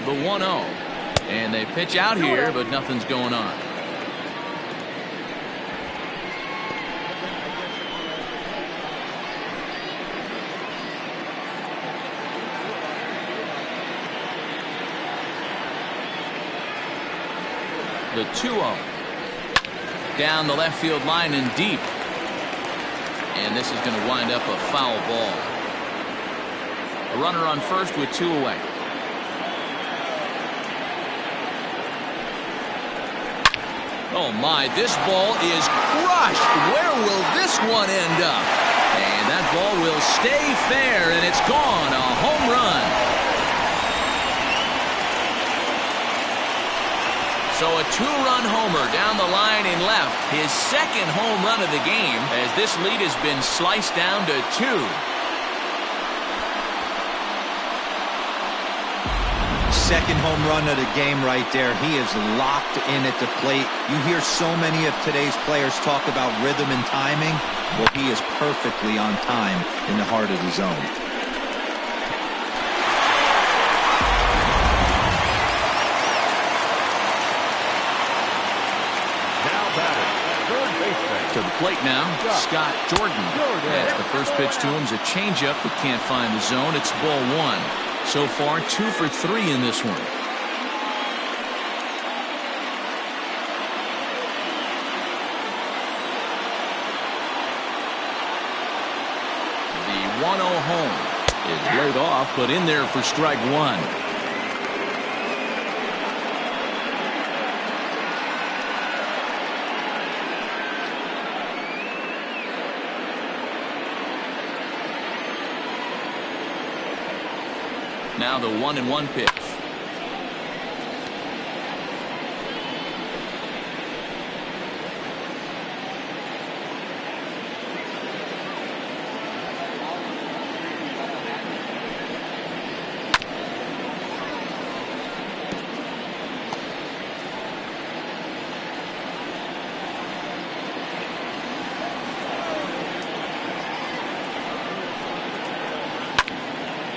The 1-0. And they pitch out here, but nothing's going on. The 2-0. Down the left field line and deep. And this is going to wind up a foul ball. A runner on first with 2 away. Oh my, this ball is crushed. Where will this one end up? And that ball will stay fair, and it's gone. A home run. So a 2-run homer down the line in left. His second home run of the game, as this lead has been sliced down to 2. Second home run of the game right there. He is locked in at the plate. You hear so many of today's players talk about rhythm and timing. Well, he is perfectly on time in the heart of the zone. Now batting, third baseman. To the plate now, Scott Jordan. As the first pitch to him is a changeup that can't find the zone. It's ball 1. So far, 2 for 3 in this one. The 1-0 home is laid off, but in there for strike 1. Now the 1-1 pitch.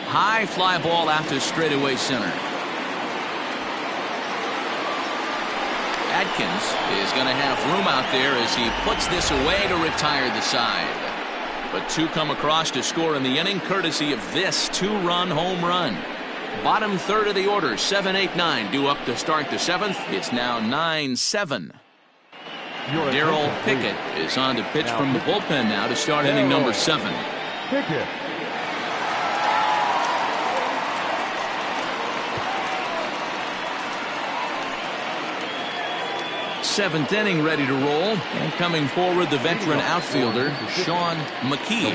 High fly ball out to straightaway center. Atkins is going to have room out there as he puts this away to retire the side. But 2 come across to score in the inning, courtesy of this 2-run home run. Bottom third of the order, 7-8-9 due up to start the 7th. It's now 9-7. Darrell Pickett is on to pitch from the bullpen now to start inning number 7. Pickett. Seventh inning ready to roll, and coming forward the veteran outfielder Sean McKee.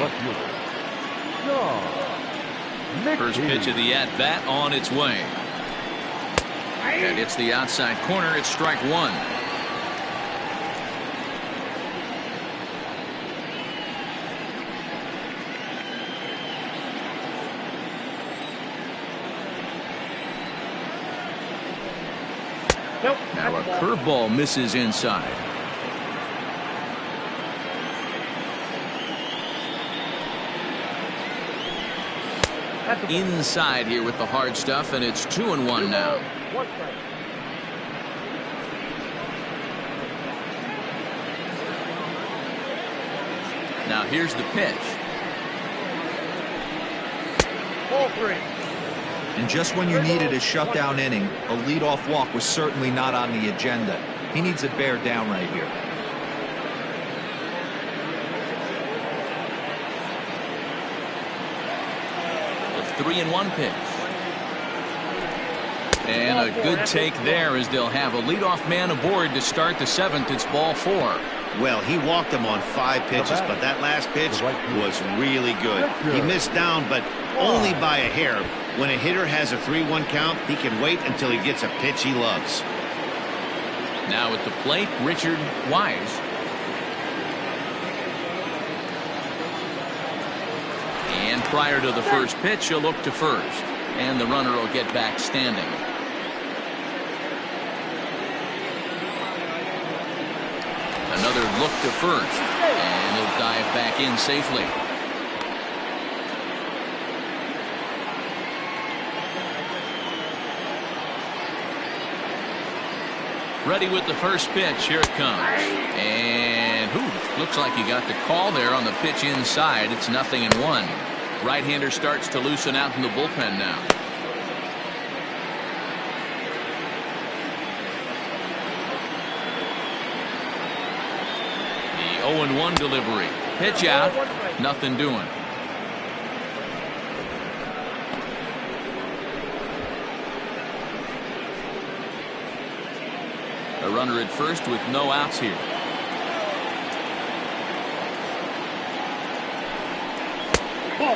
First pitch of the at-bat on its way. And it's the outside corner. It's strike 1. Nope. Now a curveball misses inside. Inside here with the hard stuff, and it's 2-1 now. Now here's the pitch. Ball 3. And just when you needed a shutdown inning, a leadoff walk was certainly not on the agenda. He needs to bear down right here. The 3-1 pitch. And a good take there as they'll have a leadoff man aboard to start the 7th. It's ball 4. Well, he walked him on 5 pitches, but that last pitch was really good. He missed down, but only by a hair. When a hitter has a 3-1 count, he can wait until he gets a pitch he loves. Now at the plate, Richard Wise. And prior to the first pitch, he'll look to first. And the runner will get back standing. Another look to first. And he'll dive back in safely. Ready with the first pitch. Here it comes. And looks like he got the call there on the pitch inside. It's 0-1. Right-hander starts to loosen out in the bullpen now. The 0-1 delivery. Pitch out. Nothing doing. A runner at first with no outs here.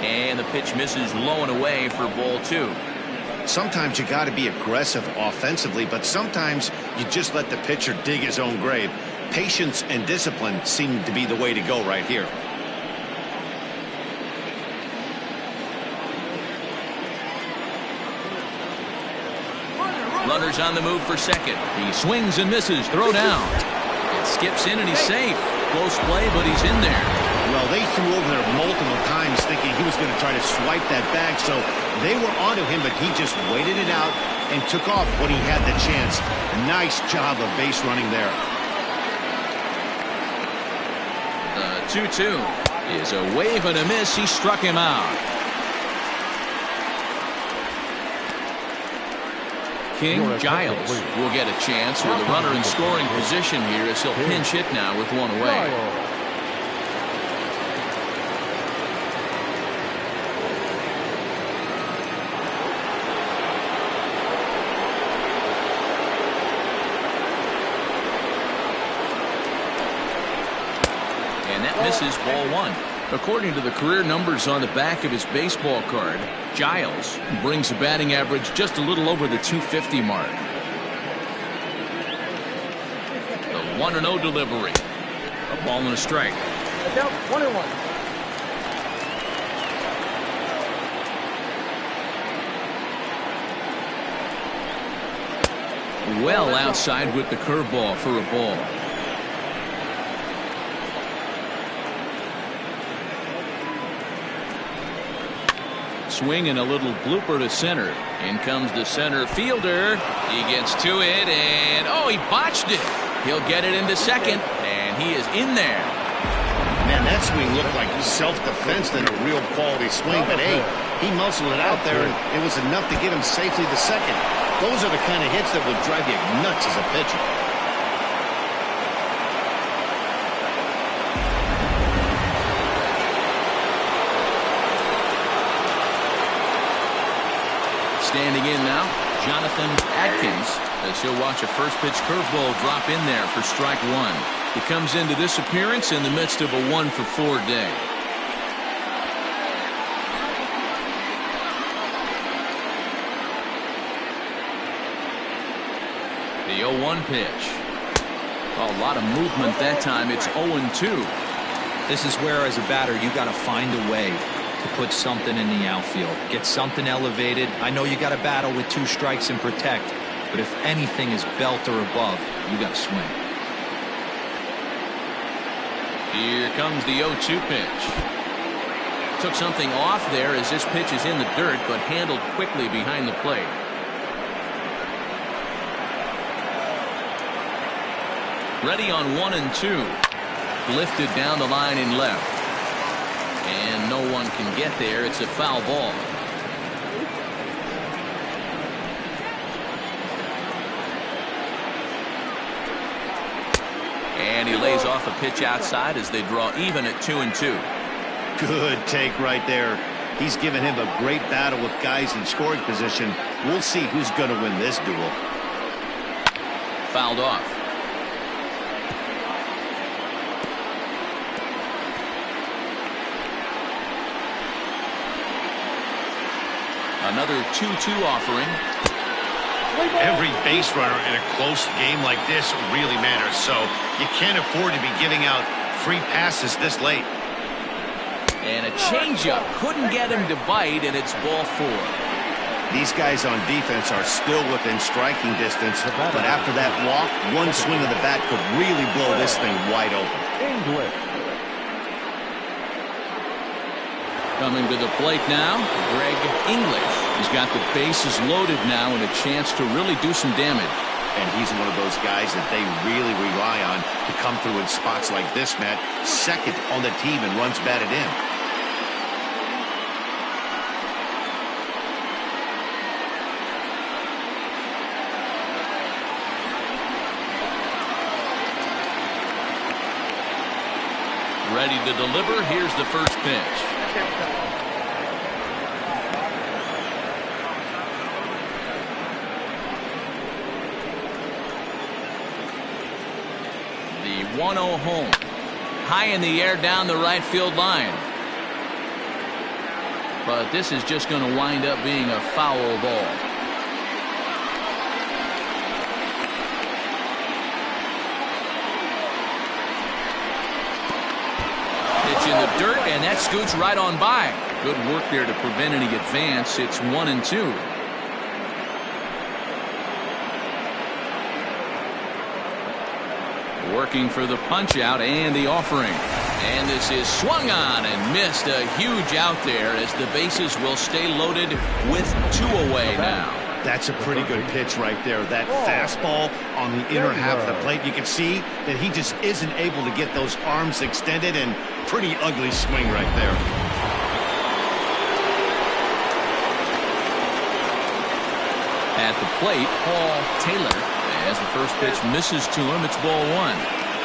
And the pitch misses low and away for ball 2. Sometimes you got to be aggressive offensively, but sometimes you just let the pitcher dig his own grave. Patience and discipline seem to be the way to go right here. Runners on the move for second. He swings and misses. Throw down. It skips in and he's safe. Close play, but he's in there. Well, they threw over there multiple times thinking he was going to try to swipe that bag, so they were onto him, but he just waited it out and took off when he had the chance. Nice job of base running there. The 2-2 is a wave and a miss. He struck him out. King Giles will get a chance with a runner in scoring position here as he'll pinch hit now with one away. And that misses ball 1. According to the career numbers on the back of his baseball card, Giles brings a batting average just a little over the 250 mark. The 1-0 delivery. A ball and a strike. 1-1. Well outside with the curveball for a ball. Swing and a little blooper to center. In comes the center fielder. He gets to it and he botched it. He'll get it into second and he is in there. Man, that swing looked like self-defense than a real quality swing, but hey, he muscled it out there and it was enough to get him safely to second. Those are the kind of hits that would drive you nuts as a pitcher. Standing in now, Jonathan Adkins, as he'll watch a first pitch curveball drop in there for strike 1. He comes into this appearance in the midst of a 1-for-4 day. The 0-1 pitch. A lot of movement that time. It's 0-2. This is where, as a batter, you got to find a way to put something in the outfield. Get something elevated. I know you got to battle with 2 strikes and protect, but if anything is belt or above, you got to swing. Here comes the 0-2 pitch. Took something off there as this pitch is in the dirt, but handled quickly behind the plate. Ready on 1 and 2. Lifted down the line in left. And no one can get there. It's a foul ball. And he lays off a pitch outside as they draw even at 2 and 2. Good take right there. He's given him a great battle with guys in scoring position. We'll see who's going to win this duel. Fouled off. Another 2-2 offering. Every base runner in a close game like this really matters, so you can't afford to be giving out free passes this late. And a changeup couldn't get him to bite, and it's ball 4. These guys on defense are still within striking distance, but after that walk, one swing of the bat could really blow this thing wide open. English. Coming to the plate now, Greg English. He's got the bases loaded now and a chance to really do some damage. And he's one of those guys that they really rely on to come through in spots like this, Matt. Second on the team and runs batted in. Ready to deliver. Here's the first pitch. The 1-0 home. High in the air down the right field line. But this is just going to wind up being a foul ball. In the dirt, and that scoots right on by. Good work there to prevent any advance. It's 1-2. Working for the punch out and the offering. And this is swung on and missed. A huge out there as the bases will stay loaded with 2 away now. That's a pretty good pitch right there. That fastball on the inner half of the plate. You can see that he just isn't able to get those arms extended, and pretty ugly swing right there. At the plate, Paul Taylor. As the first pitch misses to him, it's ball 1.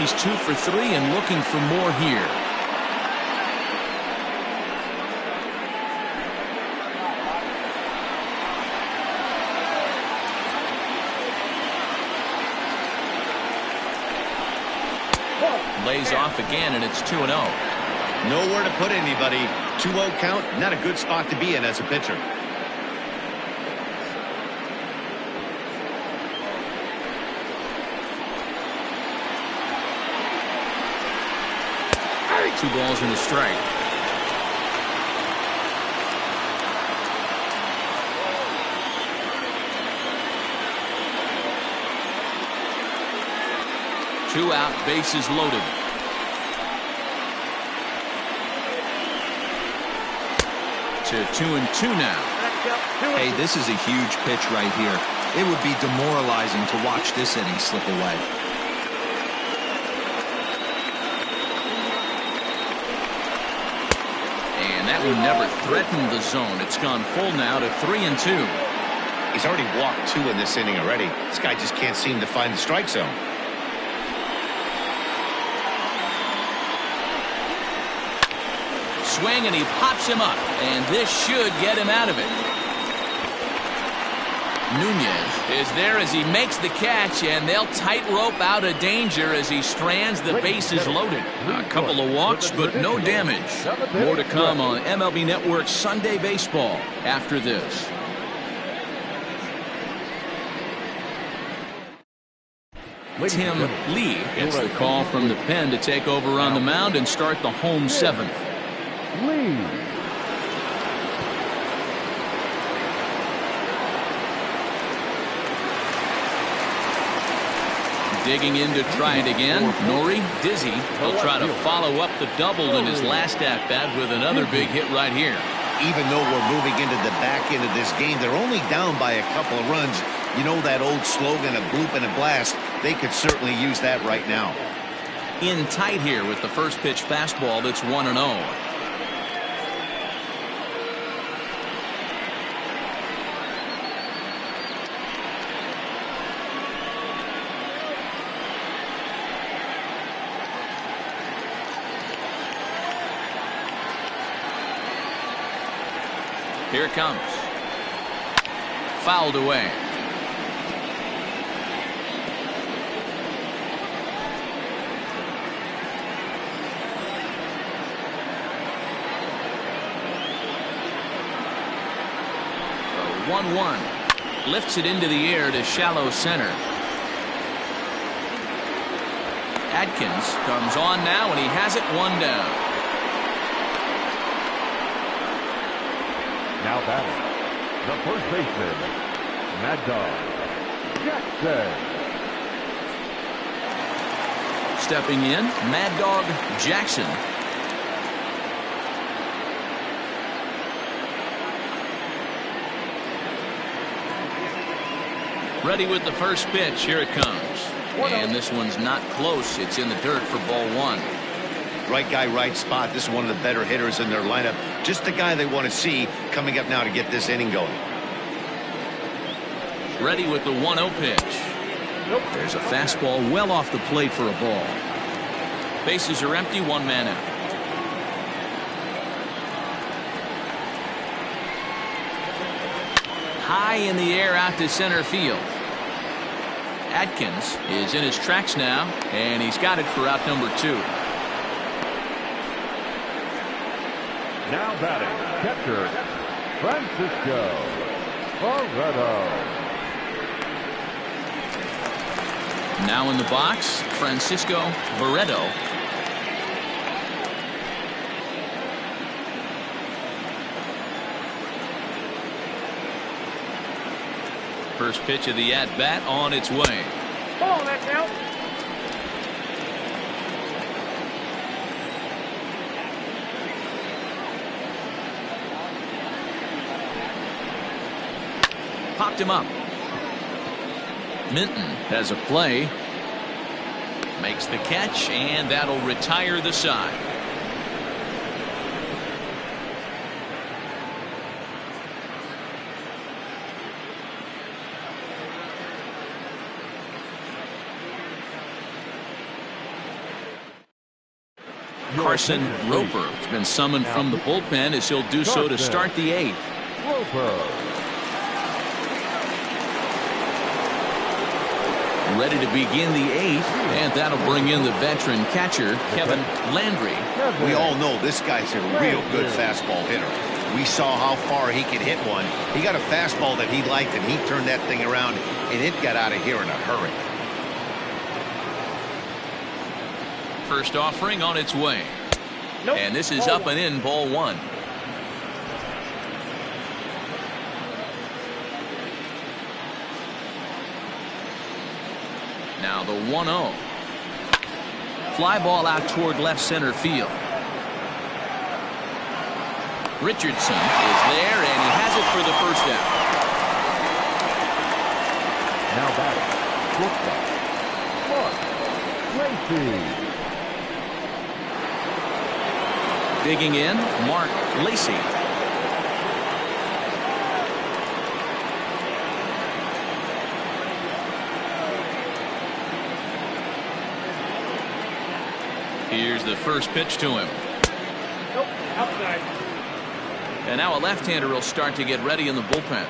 He's 2 for 3 and looking for more here. Lays off again, and it's 2-0. Nowhere to put anybody. 2-0 count, not a good spot to be in as a pitcher. Two balls and a strike. Two out, bases loaded. To 2-2 now. Hey, this is a huge pitch right here. It would be demoralizing to watch this inning slip away. And that one never threatened the zone. It's gone full now to 3-2. He's already walked 2 in this inning already. This guy just can't seem to find the strike zone. Swing, and he pops him up, and this should get him out of it. Nunez is there as he makes the catch, and they'll tightrope out of danger as he strands the bases loaded. A couple of walks, but no damage. More to come on MLB Network Sunday Baseball after this. Tim Lee gets the call from the pen to take over on the mound and start the home 7th. Lee. Digging in to try it again. Nori Dizzy will try to follow up the double in his last at-bat with another big hit right here. Even though we're moving into the back end of this game, they're only down by a couple of runs. You know that old slogan, a bloop and a blast? They could certainly use that right now. In tight here with the first pitch fastball that's 1-0. Here it comes. Fouled away. 1-1. Lifts it into the air to shallow center. Atkins comes on now, and he has it 1 down. Now batting, the first baseman, Mad Dog Jackson. Stepping in, Mad Dog Jackson. Ready with the first pitch. Here it comes. And this one's not close. It's in the dirt for ball 1. Right guy, right spot. This is one of the better hitters in their lineup. Just the guy they want to see coming up now to get this inning going. Ready with the 1-0 pitch. There's a fastball well off the plate for a ball. Bases are empty, 1 man out. High in the air out to center field. Atkins is in his tracks now, and he's got it for out number 2. Now batting, catcher, Francisco Barreto. Now in the box, Francisco Barreto. First pitch of the at-bat on its way. Ball, that's out. Popped him up. Minton has a play. Makes the catch, and that'll retire the side. Carson Roper has been summoned from the bullpen, as he'll do so to start the 8th. Roper. Ready to begin the 8th, and that'll bring in the veteran catcher, Kevin Landry. We all know this guy's a real good fastball hitter. We saw how far he could hit one. He got a fastball that he liked, and he turned that thing around, and it got out of here in a hurry. First offering on its way. Nope. And this is up and in, ball 1. Now the 1-0. Fly ball out toward left center field. Richardson is there, and he has it for the first out. Now batting, shortstop, Mark Lacy. Digging in, Mark Lacy. Here's the first pitch to him. Nope, outside. And now a left-hander will start to get ready in the bullpen.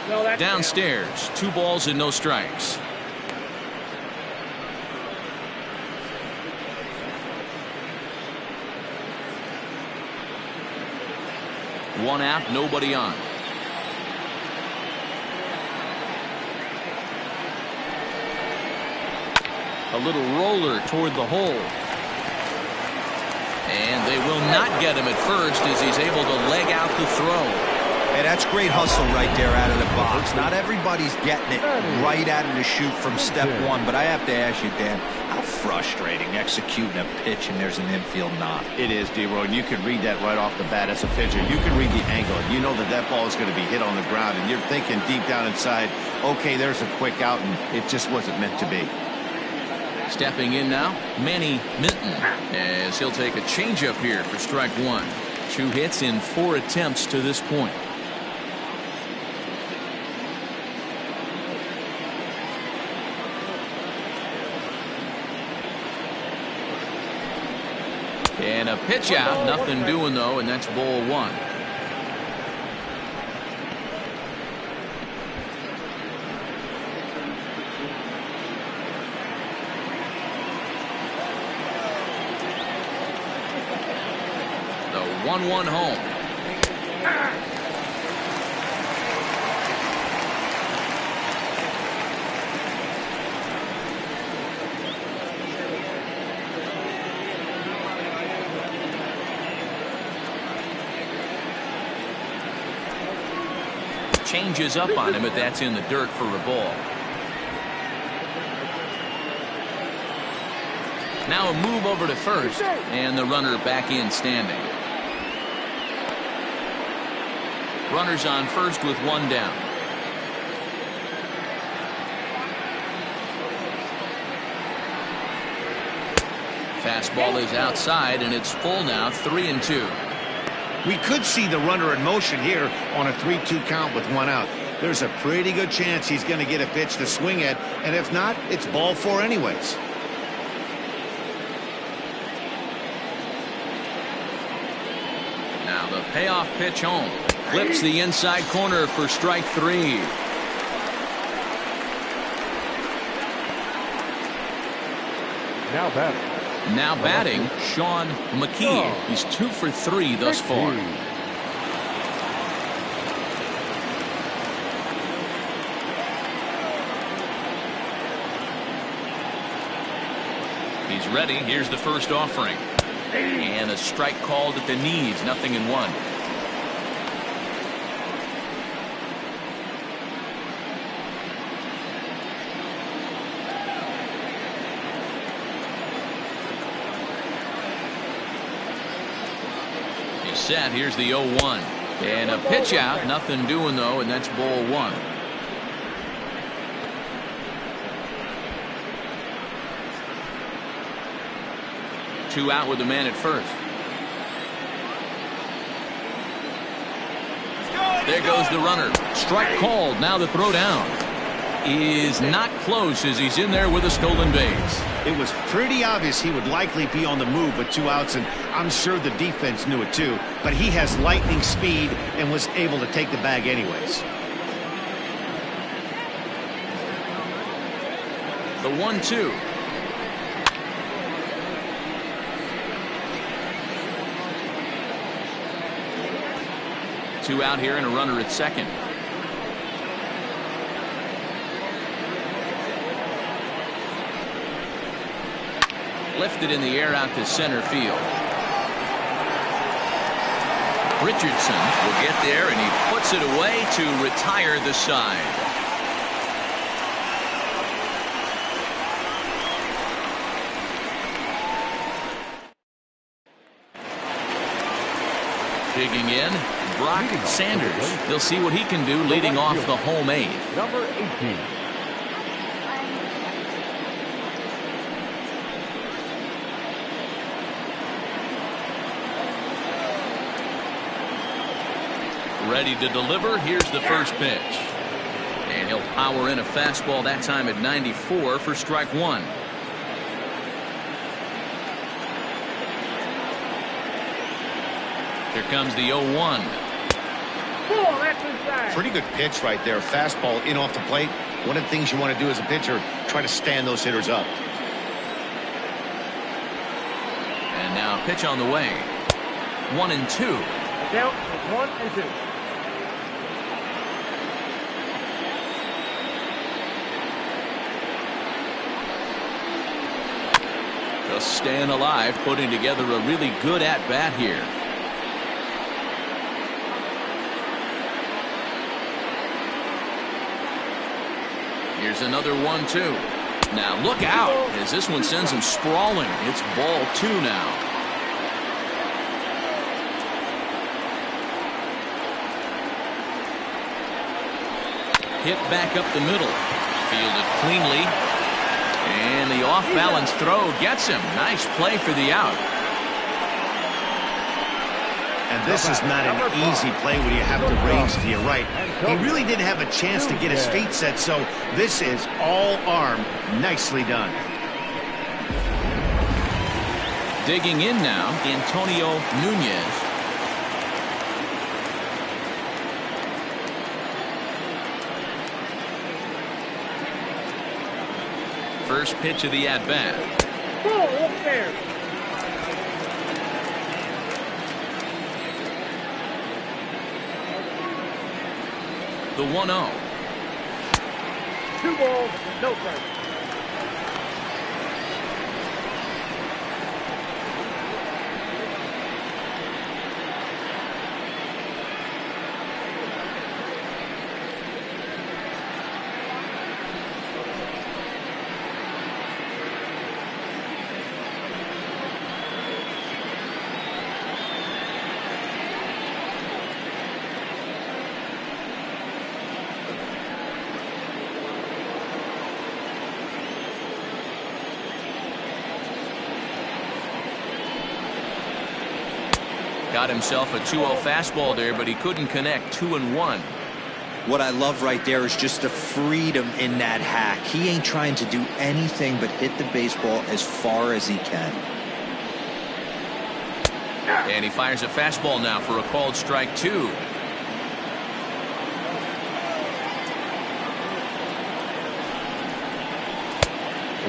No, that's Downstairs, 2 balls and no strikes. One out, nobody on. A little roller toward the hole. And they will not get him at first as he's able to leg out the throw. Hey, that's great hustle right there out of the box. Not everybody's getting it right out of the chute from step 1, but I have to ask you, Dan, how frustrating executing a pitch and there's an infield knock. It is, D-Roy, and you can read that right off the bat as a pitcher. You can read the angle, and you know that that ball is going to be hit on the ground, and you're thinking deep down inside, okay, there's a quick out, and it just wasn't meant to be. Stepping in now, Manny Minton, as he'll take a changeup here for strike 1. 2 hits in 4 attempts to this point. And a pitch out, nothing doing though, and that's ball 1. 1-1 home. Changes up on him, but that's in the dirt for a ball. Now a move over to first, and the runner back in standing. Runners on first with one down. Fastball is outside, and it's full now, 3-2. We could see the runner in motion here on a 3-2 count with one out. There's a pretty good chance he's going to get a pitch to swing at, and if not, it's ball four anyways. Now the payoff pitch home. Clips the inside corner for strike three. Now batting, Sean McKee. He's 2 for 3 thus far. He's ready. Here's the first offering. And a strike called at the knees. 0-1. Set. Here's the 0-1 and a pitch out. Nothing doing though, and that's ball one. Two out with the man at first. There goes the runner. Strike called. Now the throw down is not close as he's in there with a stolen base. It was pretty obvious he would likely be on the move with two outs, and I'm sure the defense knew it too, but he has lightning speed and was able to take the bag anyways. The 1-2. Two out here and a runner at second. Lifted in the air out to center field. Richardson will get there, and he puts it away to retire the side. Digging in, Brock Sanders. He'll see what he can do leading off the home eighth. number 18. Ready to deliver. Here's the first pitch. And he'll power in a fastball that time at 94 for strike one. Here comes the 0-1. That's inside. Pretty good pitch right there. Fastball in off the plate. One of the things you want to do as a pitcher, try to stand those hitters up. And now pitch on the way. 1-2. Count is 1-2. Just staying alive, putting together a really good at-bat here. Here's another 1-2. Now look out as this one sends him sprawling. It's ball two now. Hit back up the middle. Fielded cleanly. And the off-balance throw gets him. Nice play for the out. And this is not an easy play when you have to range to your right. He really didn't have a chance to get his feet set, so this is all arm. Nicely done. Digging in now, Antonio Nunez. First pitch of the at-bat. Upstairs. The 1-0. 2 balls, no strikes. Got himself a 2-0 fastball there, but he couldn't connect. 2-1. What I love right there is just the freedom in that hack. He ain't trying to do anything but hit the baseball as far as he can. And he fires a fastball now for a called strike 2.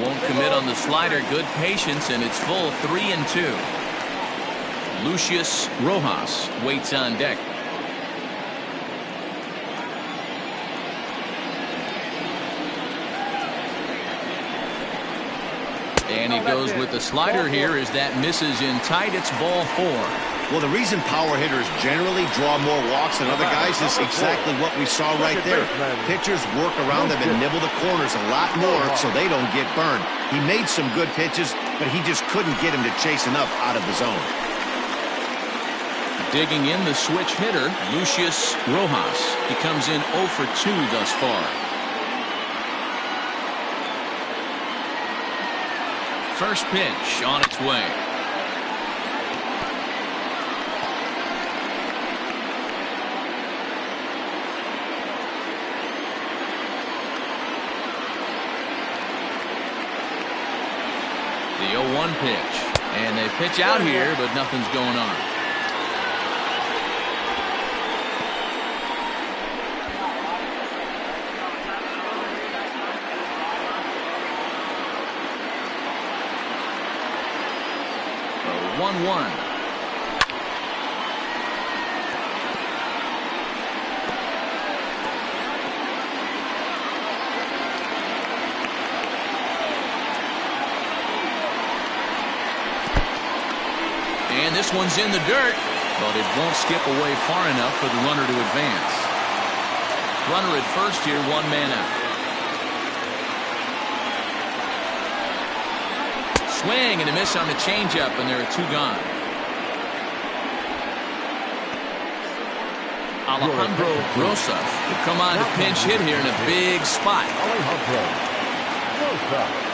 Won't commit on the slider. Good patience, and it's full. 3-2. Lucius Rojas waits on deck. And he goes with the slider here as that misses in tight. It's ball 4. Well, the reason power hitters generally draw more walks than other guys is exactly what we saw right there. Pitchers work around them and nibble the corners a lot more so they don't get burned. He made some good pitches, but he just couldn't get him to chase enough out of the zone. Digging in the switch hitter, Lucius Rojas. He comes in 0 for 2 thus far. First pitch on its way. The 0-1 pitch. And they pitch out here, but nothing's going on. The 1-1. And this one's in the dirt, but it won't skip away far enough for the runner to advance. Runner at first here, 1 man out. Swing and a miss on the changeup, and there are 2 gone. Alejandro Rosas will come on to pinch hit here in a big spot. Alejandro Rosas.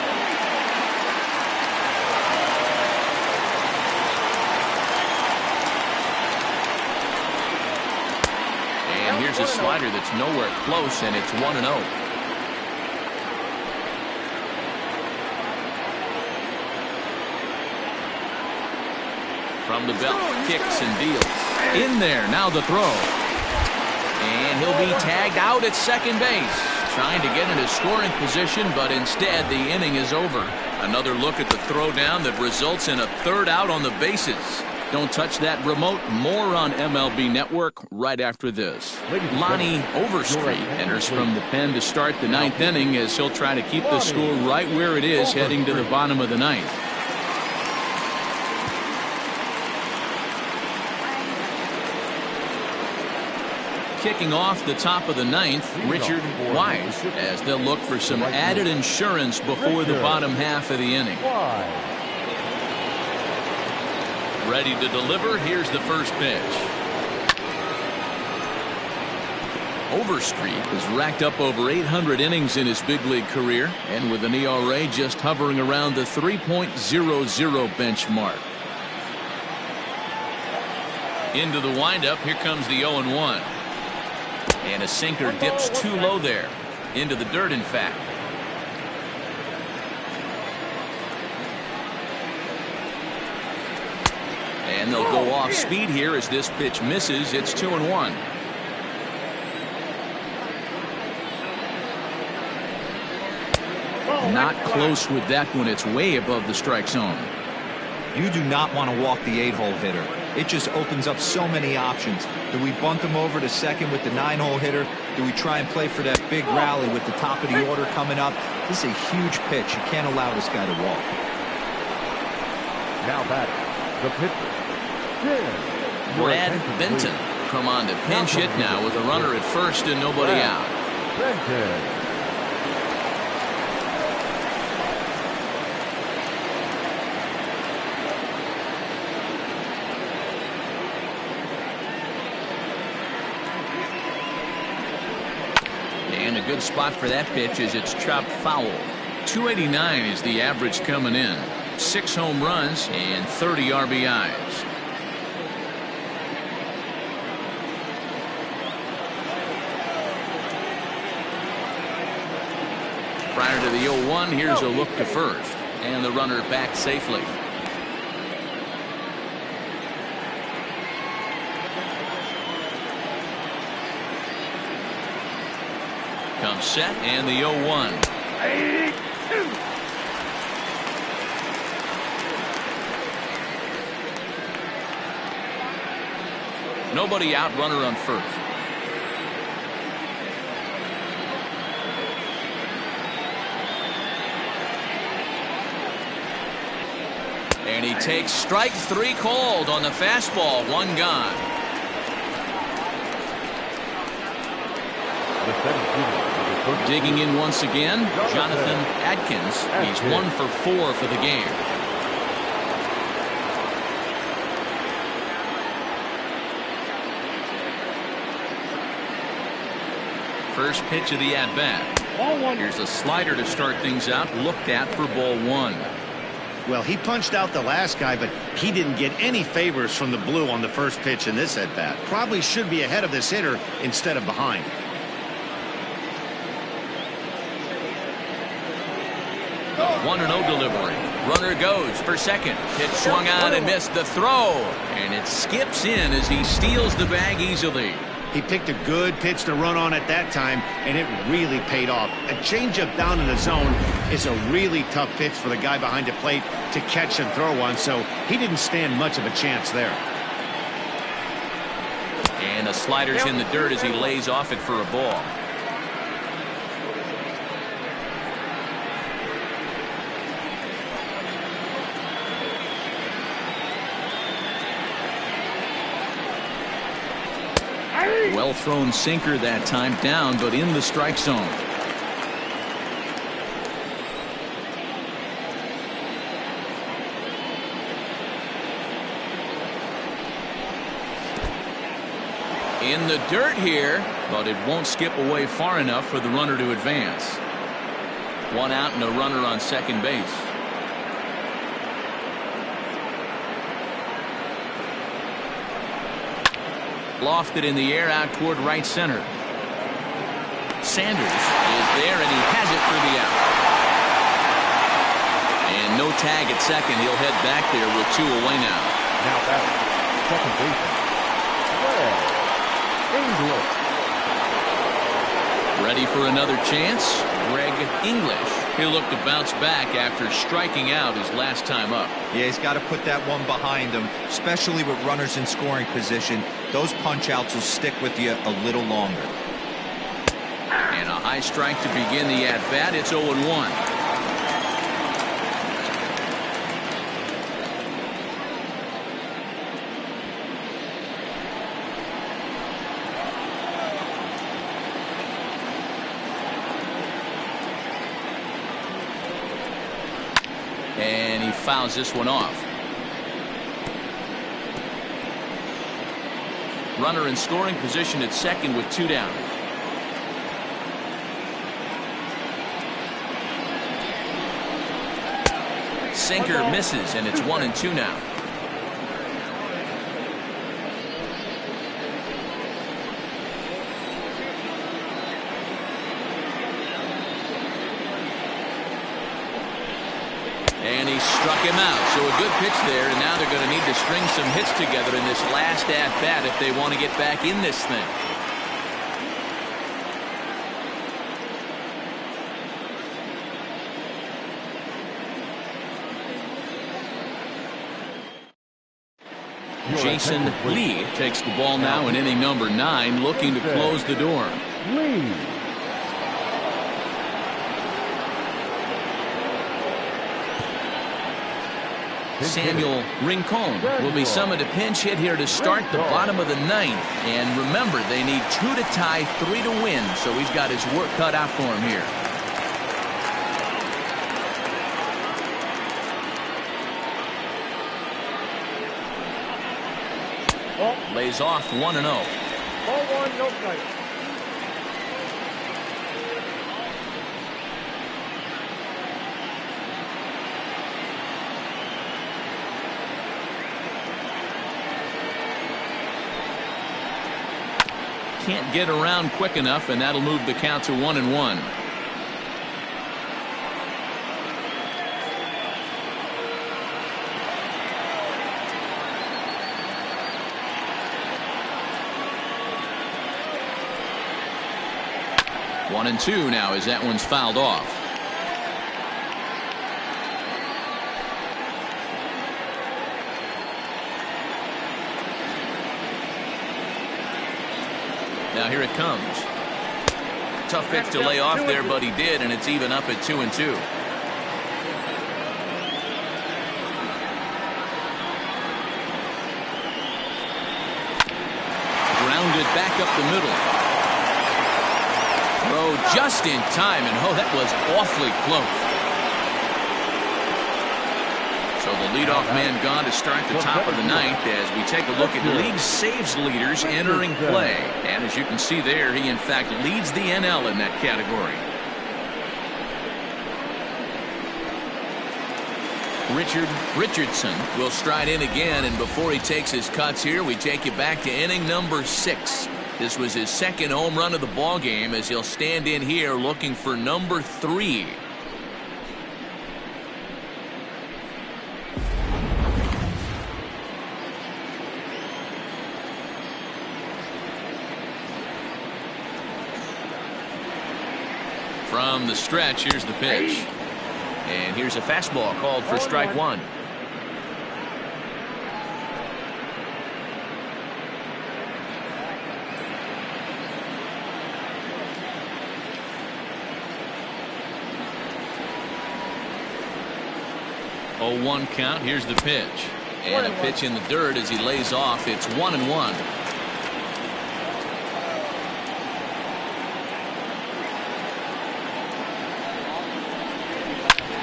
And here's a slider that's nowhere close, and it's 1-0. From the belt, kicks and deals. In there, now the throw. And he'll be tagged out at second base. Trying to get into scoring position, but instead the inning is over. Another look at the throw down that results in a 3rd out on the bases. Don't touch that remote. More on MLB Network right after this. Lonnie Overstreet enters from the pen to start the 9th inning as he'll try to keep the score right where it is heading to the bottom of the 9th. Kicking off the top of the 9th, Richard Wise, as they'll look for some added insurance before the bottom half of the inning. Ready to deliver. Here's the first pitch. Overstreet has racked up over 800 innings in his big league career, and with an ERA just hovering around the 3.00 benchmark. Into the windup. Here comes the 0-1. And a sinker dips too low there. Into the dirt, in fact. And they'll go off speed here as this pitch misses. It's 2-1. Not close with that one. It's way above the strike zone. You do not want to walk the 8-hole hitter. it just opens up so many options. Do we bunt him over to second with the 9-hole hitter? Do we try and play for that big rally with the top of the order coming up? This is a huge pitch. You can't allow this guy to walk. Now batting, the pitcher, Brad Benton come on to pinch hit now with a runner at first and nobody out. Benton. And a good spot for that pitch as it's chopped foul. 289 is the average coming in. 6 home runs and 30 RBIs. Prior to the 0-1, here's a look to first. And the runner back safely. Comes set and the 0-1. Nobody out, runner on first. And he takes strike 3 called on the fastball. 1 gone. Digging in once again, Jonathan Adkins. He's 1 for 4 for the game. First pitch of the at-bat. Here's a slider to start things out, looked at for ball 1. Well, he punched out the last guy, but he didn't get any favors from the blue on the first pitch in this at-bat. Probably should be ahead of this hitter instead of behind. The 1-0 delivery. Runner goes for second. Pitch swung on and missed the throw. And it skips in as he steals the bag easily. He picked a good pitch to run on at that time, and it really paid off. A changeup down in the zone is a really tough pitch for the guy behind the plate to catch and throw on, so he didn't stand much of a chance there. And the slider's in the dirt as he lays off it for a ball. Well thrown sinker that time, down but in the strike zone. In the dirt here, but it won't skip away far enough for the runner to advance. 1 out and a runner on second base. Lofted in the air out toward right center. Sanders is there and he has it for the out. And no tag at second. He'll head back there with 2 away now. Now back, second baseman, English. Ready for another chance? Greg English. He'll look to bounce back after striking out his last time up. Yeah, he's got to put that one behind him, especially with runners in scoring position. Those punch-outs will stick with you a little longer. And a high strike to begin the at-bat. It's 0-1. And he fouls this one off. Runner in scoring position at second with 2 down. Sinker misses and it's 1-2 now. And he struck him out. So a good pitch there, and now they're going to need to string some hits together in this last at-bat if they want to get back in this thing. Jason Lee takes the ball now in inning number 9, looking to close the door. Lee. Samuel Rincon will be summoned to pinch hit here to start the bottom of the 9th. And remember, they need 2 to tie, 3 to win, so he's got his work cut out for him here. Lays off 1-0. Ball 1, no strike. Can't get around quick enough, and that'll move the count to 1-1. One and 2 now as that one's fouled off. Now here it comes. Tough pitch to lay off there, but he did, and it's even up at 2-2. Grounded back up the middle. Throw just in time, and oh, that was awfully close. So the leadoff man gone to start the top of the 9th as we take a look at league saves leaders entering play. And as you can see there, he in fact leads the NL in that category. Richardson will stride in again, and before he takes his cuts here, we take you back to inning number 6. This was his second home run of the ball game as he'll stand in here looking for number 3. From the stretch, here's the pitch. And here's a fastball called for strike 1. Oh, 1 count. Here's the pitch. And a pitch in the dirt as he lays off. It's 1-1.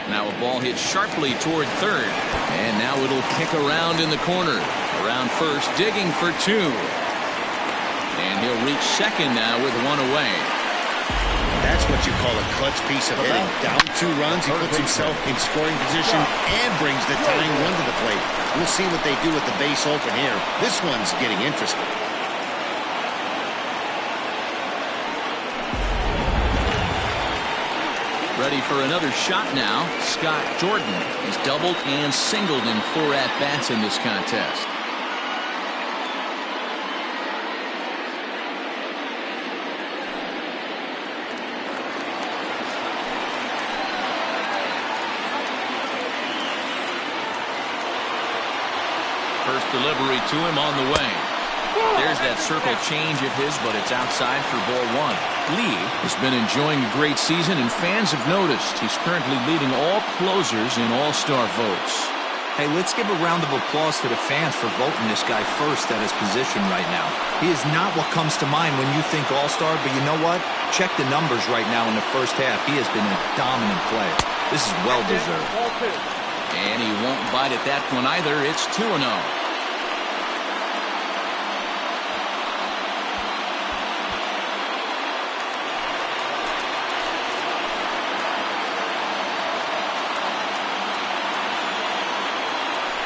Now a ball hit sharply toward third. And now it'll kick around in the corner. Around first, digging for 2. And he'll reach second now with 1 away. That's what you call a clutch piece of hitting. Down 2 runs, he puts himself in scoring position and brings the tying run to the plate. We'll see what they do with the base open here. This one's getting interesting. Ready for another shot now. Scott Jordan. He's doubled and singled in 4 at-bats in this contest. First delivery to him on the way. There's that circle change of his, but it's outside for ball 1. Lee has been enjoying a great season, and fans have noticed he's currently leading all closers in all-star votes. Hey, let's give a round of applause to the fans for voting this guy first at his position right now. He is not what comes to mind when you think all-star, but you know what? Check the numbers right now in the first half. He has been a dominant player. This is well-deserved. And he won't bite at that one either. It's 2-0.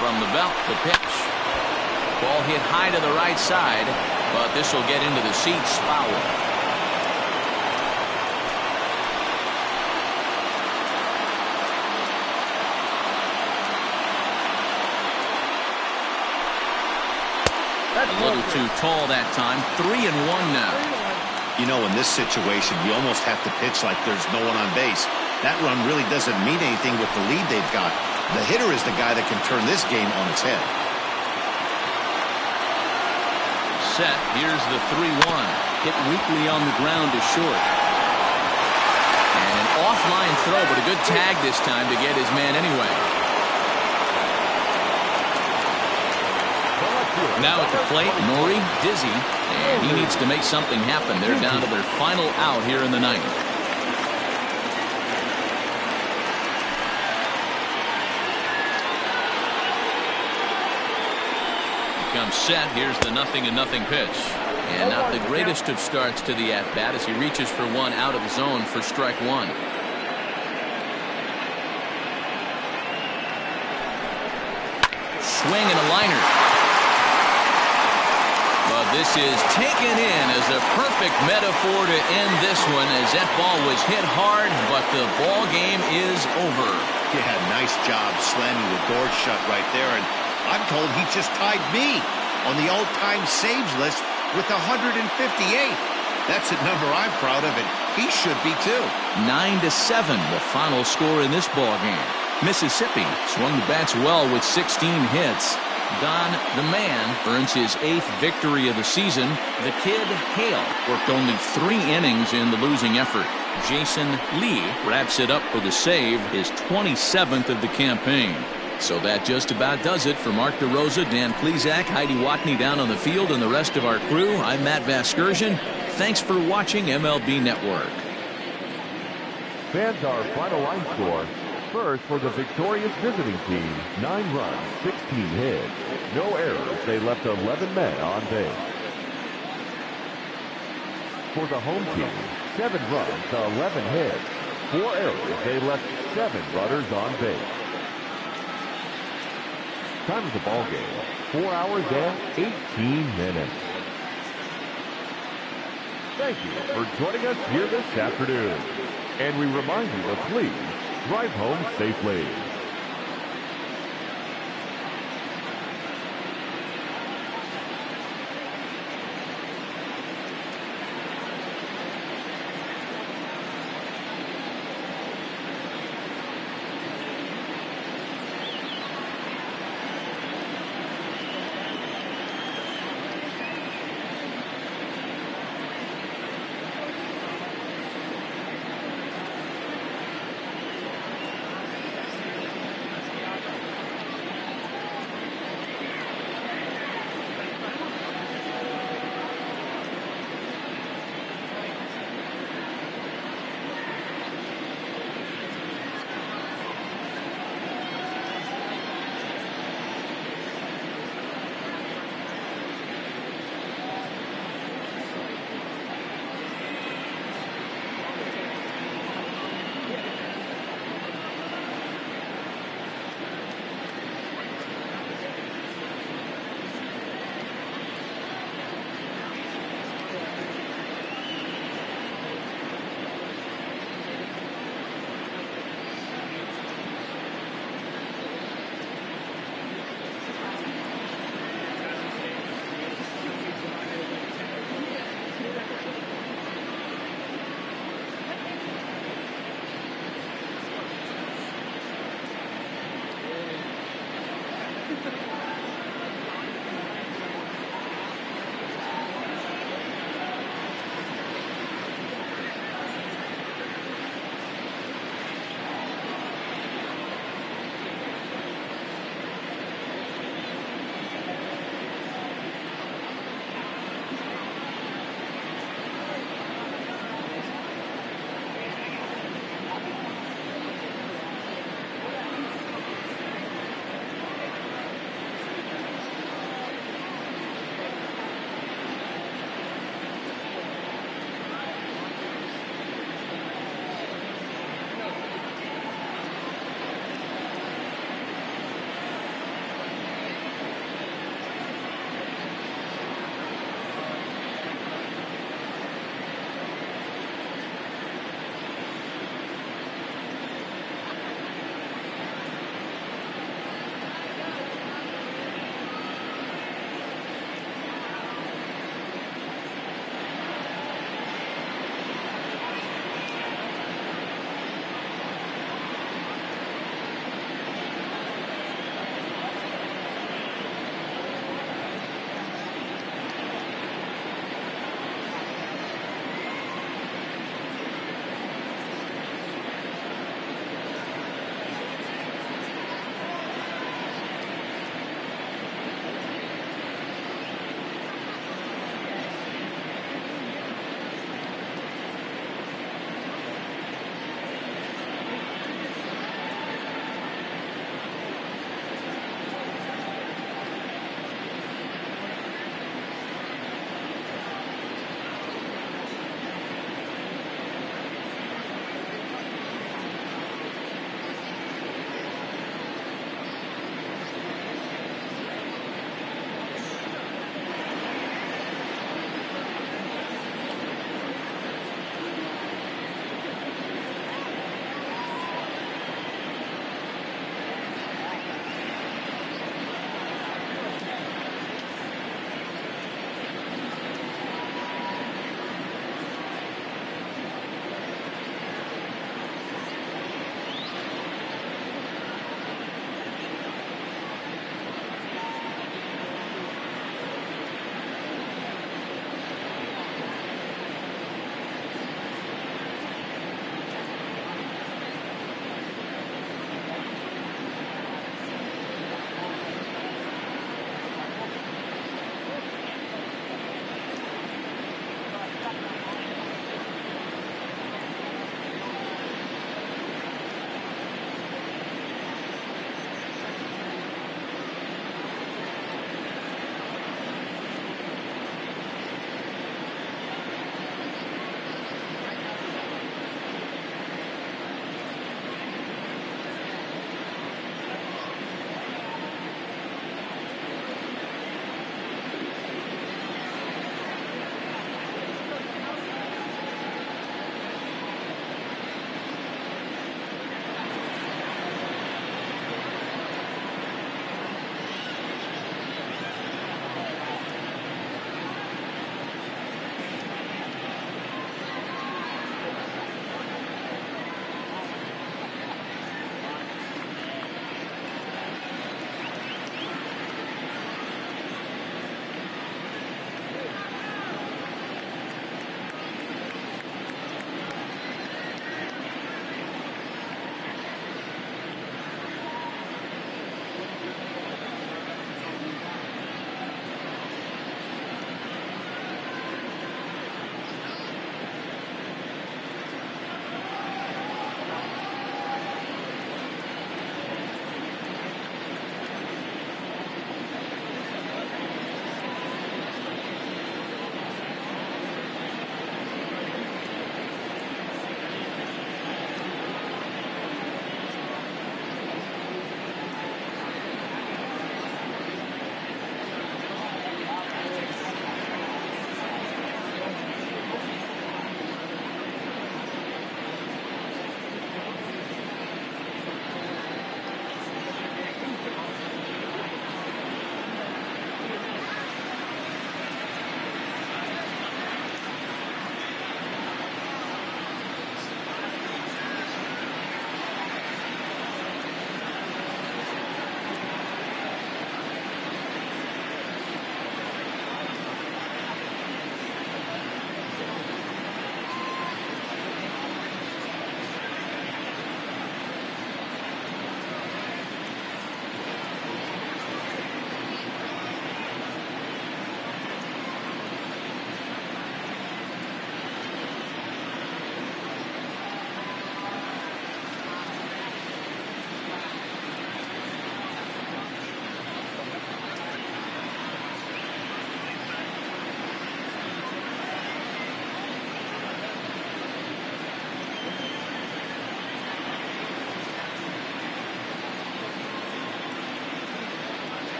From the belt, the pitch. Ball hit high to the right side, but this will get into the seats foul. A little too tall that time. 3-1 now. You know, in this situation, you almost have to pitch like there's no one on base. That run really doesn't mean anything with the lead they've got. The hitter is the guy that can turn this game on its head. set. Here's the 3-1. Hit weakly on the ground to short. And an offline throw, but a good tag this time to get his man anyway. Now at the plate, Nori dizzy, and he needs to make something happen. They're down to their final out here in the ninth. Comes set. Here's the 0-0 pitch. And not the greatest of starts to the at-bat as he reaches for one out of the zone for strike one. Swing and a liner. But this is taken in as a perfect metaphor to end this one, as that ball was hit hard, but the ball game is over. Yeah, nice job slamming the door shut right there, and I'm told he just tied me on the all-time saves list with 158. That's a number I'm proud of, and he should be too. 9-7, the final score in this ball game. Mississippi swung the bats well with 16 hits. Don the Man earns his 8th victory of the season. The kid Hale worked only 3 innings in the losing effort. Jason Lee wraps it up for the save, his 27th of the campaign. So that just about does it for Mark DeRosa, Dan Plesac, Heidi Watney down on the field, and the rest of our crew. I'm Matt Vasgersian. Thanks for watching MLB Network. Fans, our final line score. First for the victorious visiting team, 9 runs, 16 hits. No errors. They left 11 men on base. For the home team, 7 runs, 11 hits. 4 errors. They left 7 runners on base. Time of the ball game, 4 hours and 18 minutes. Thank you for joining us here this afternoon. And we remind you to please drive home safely.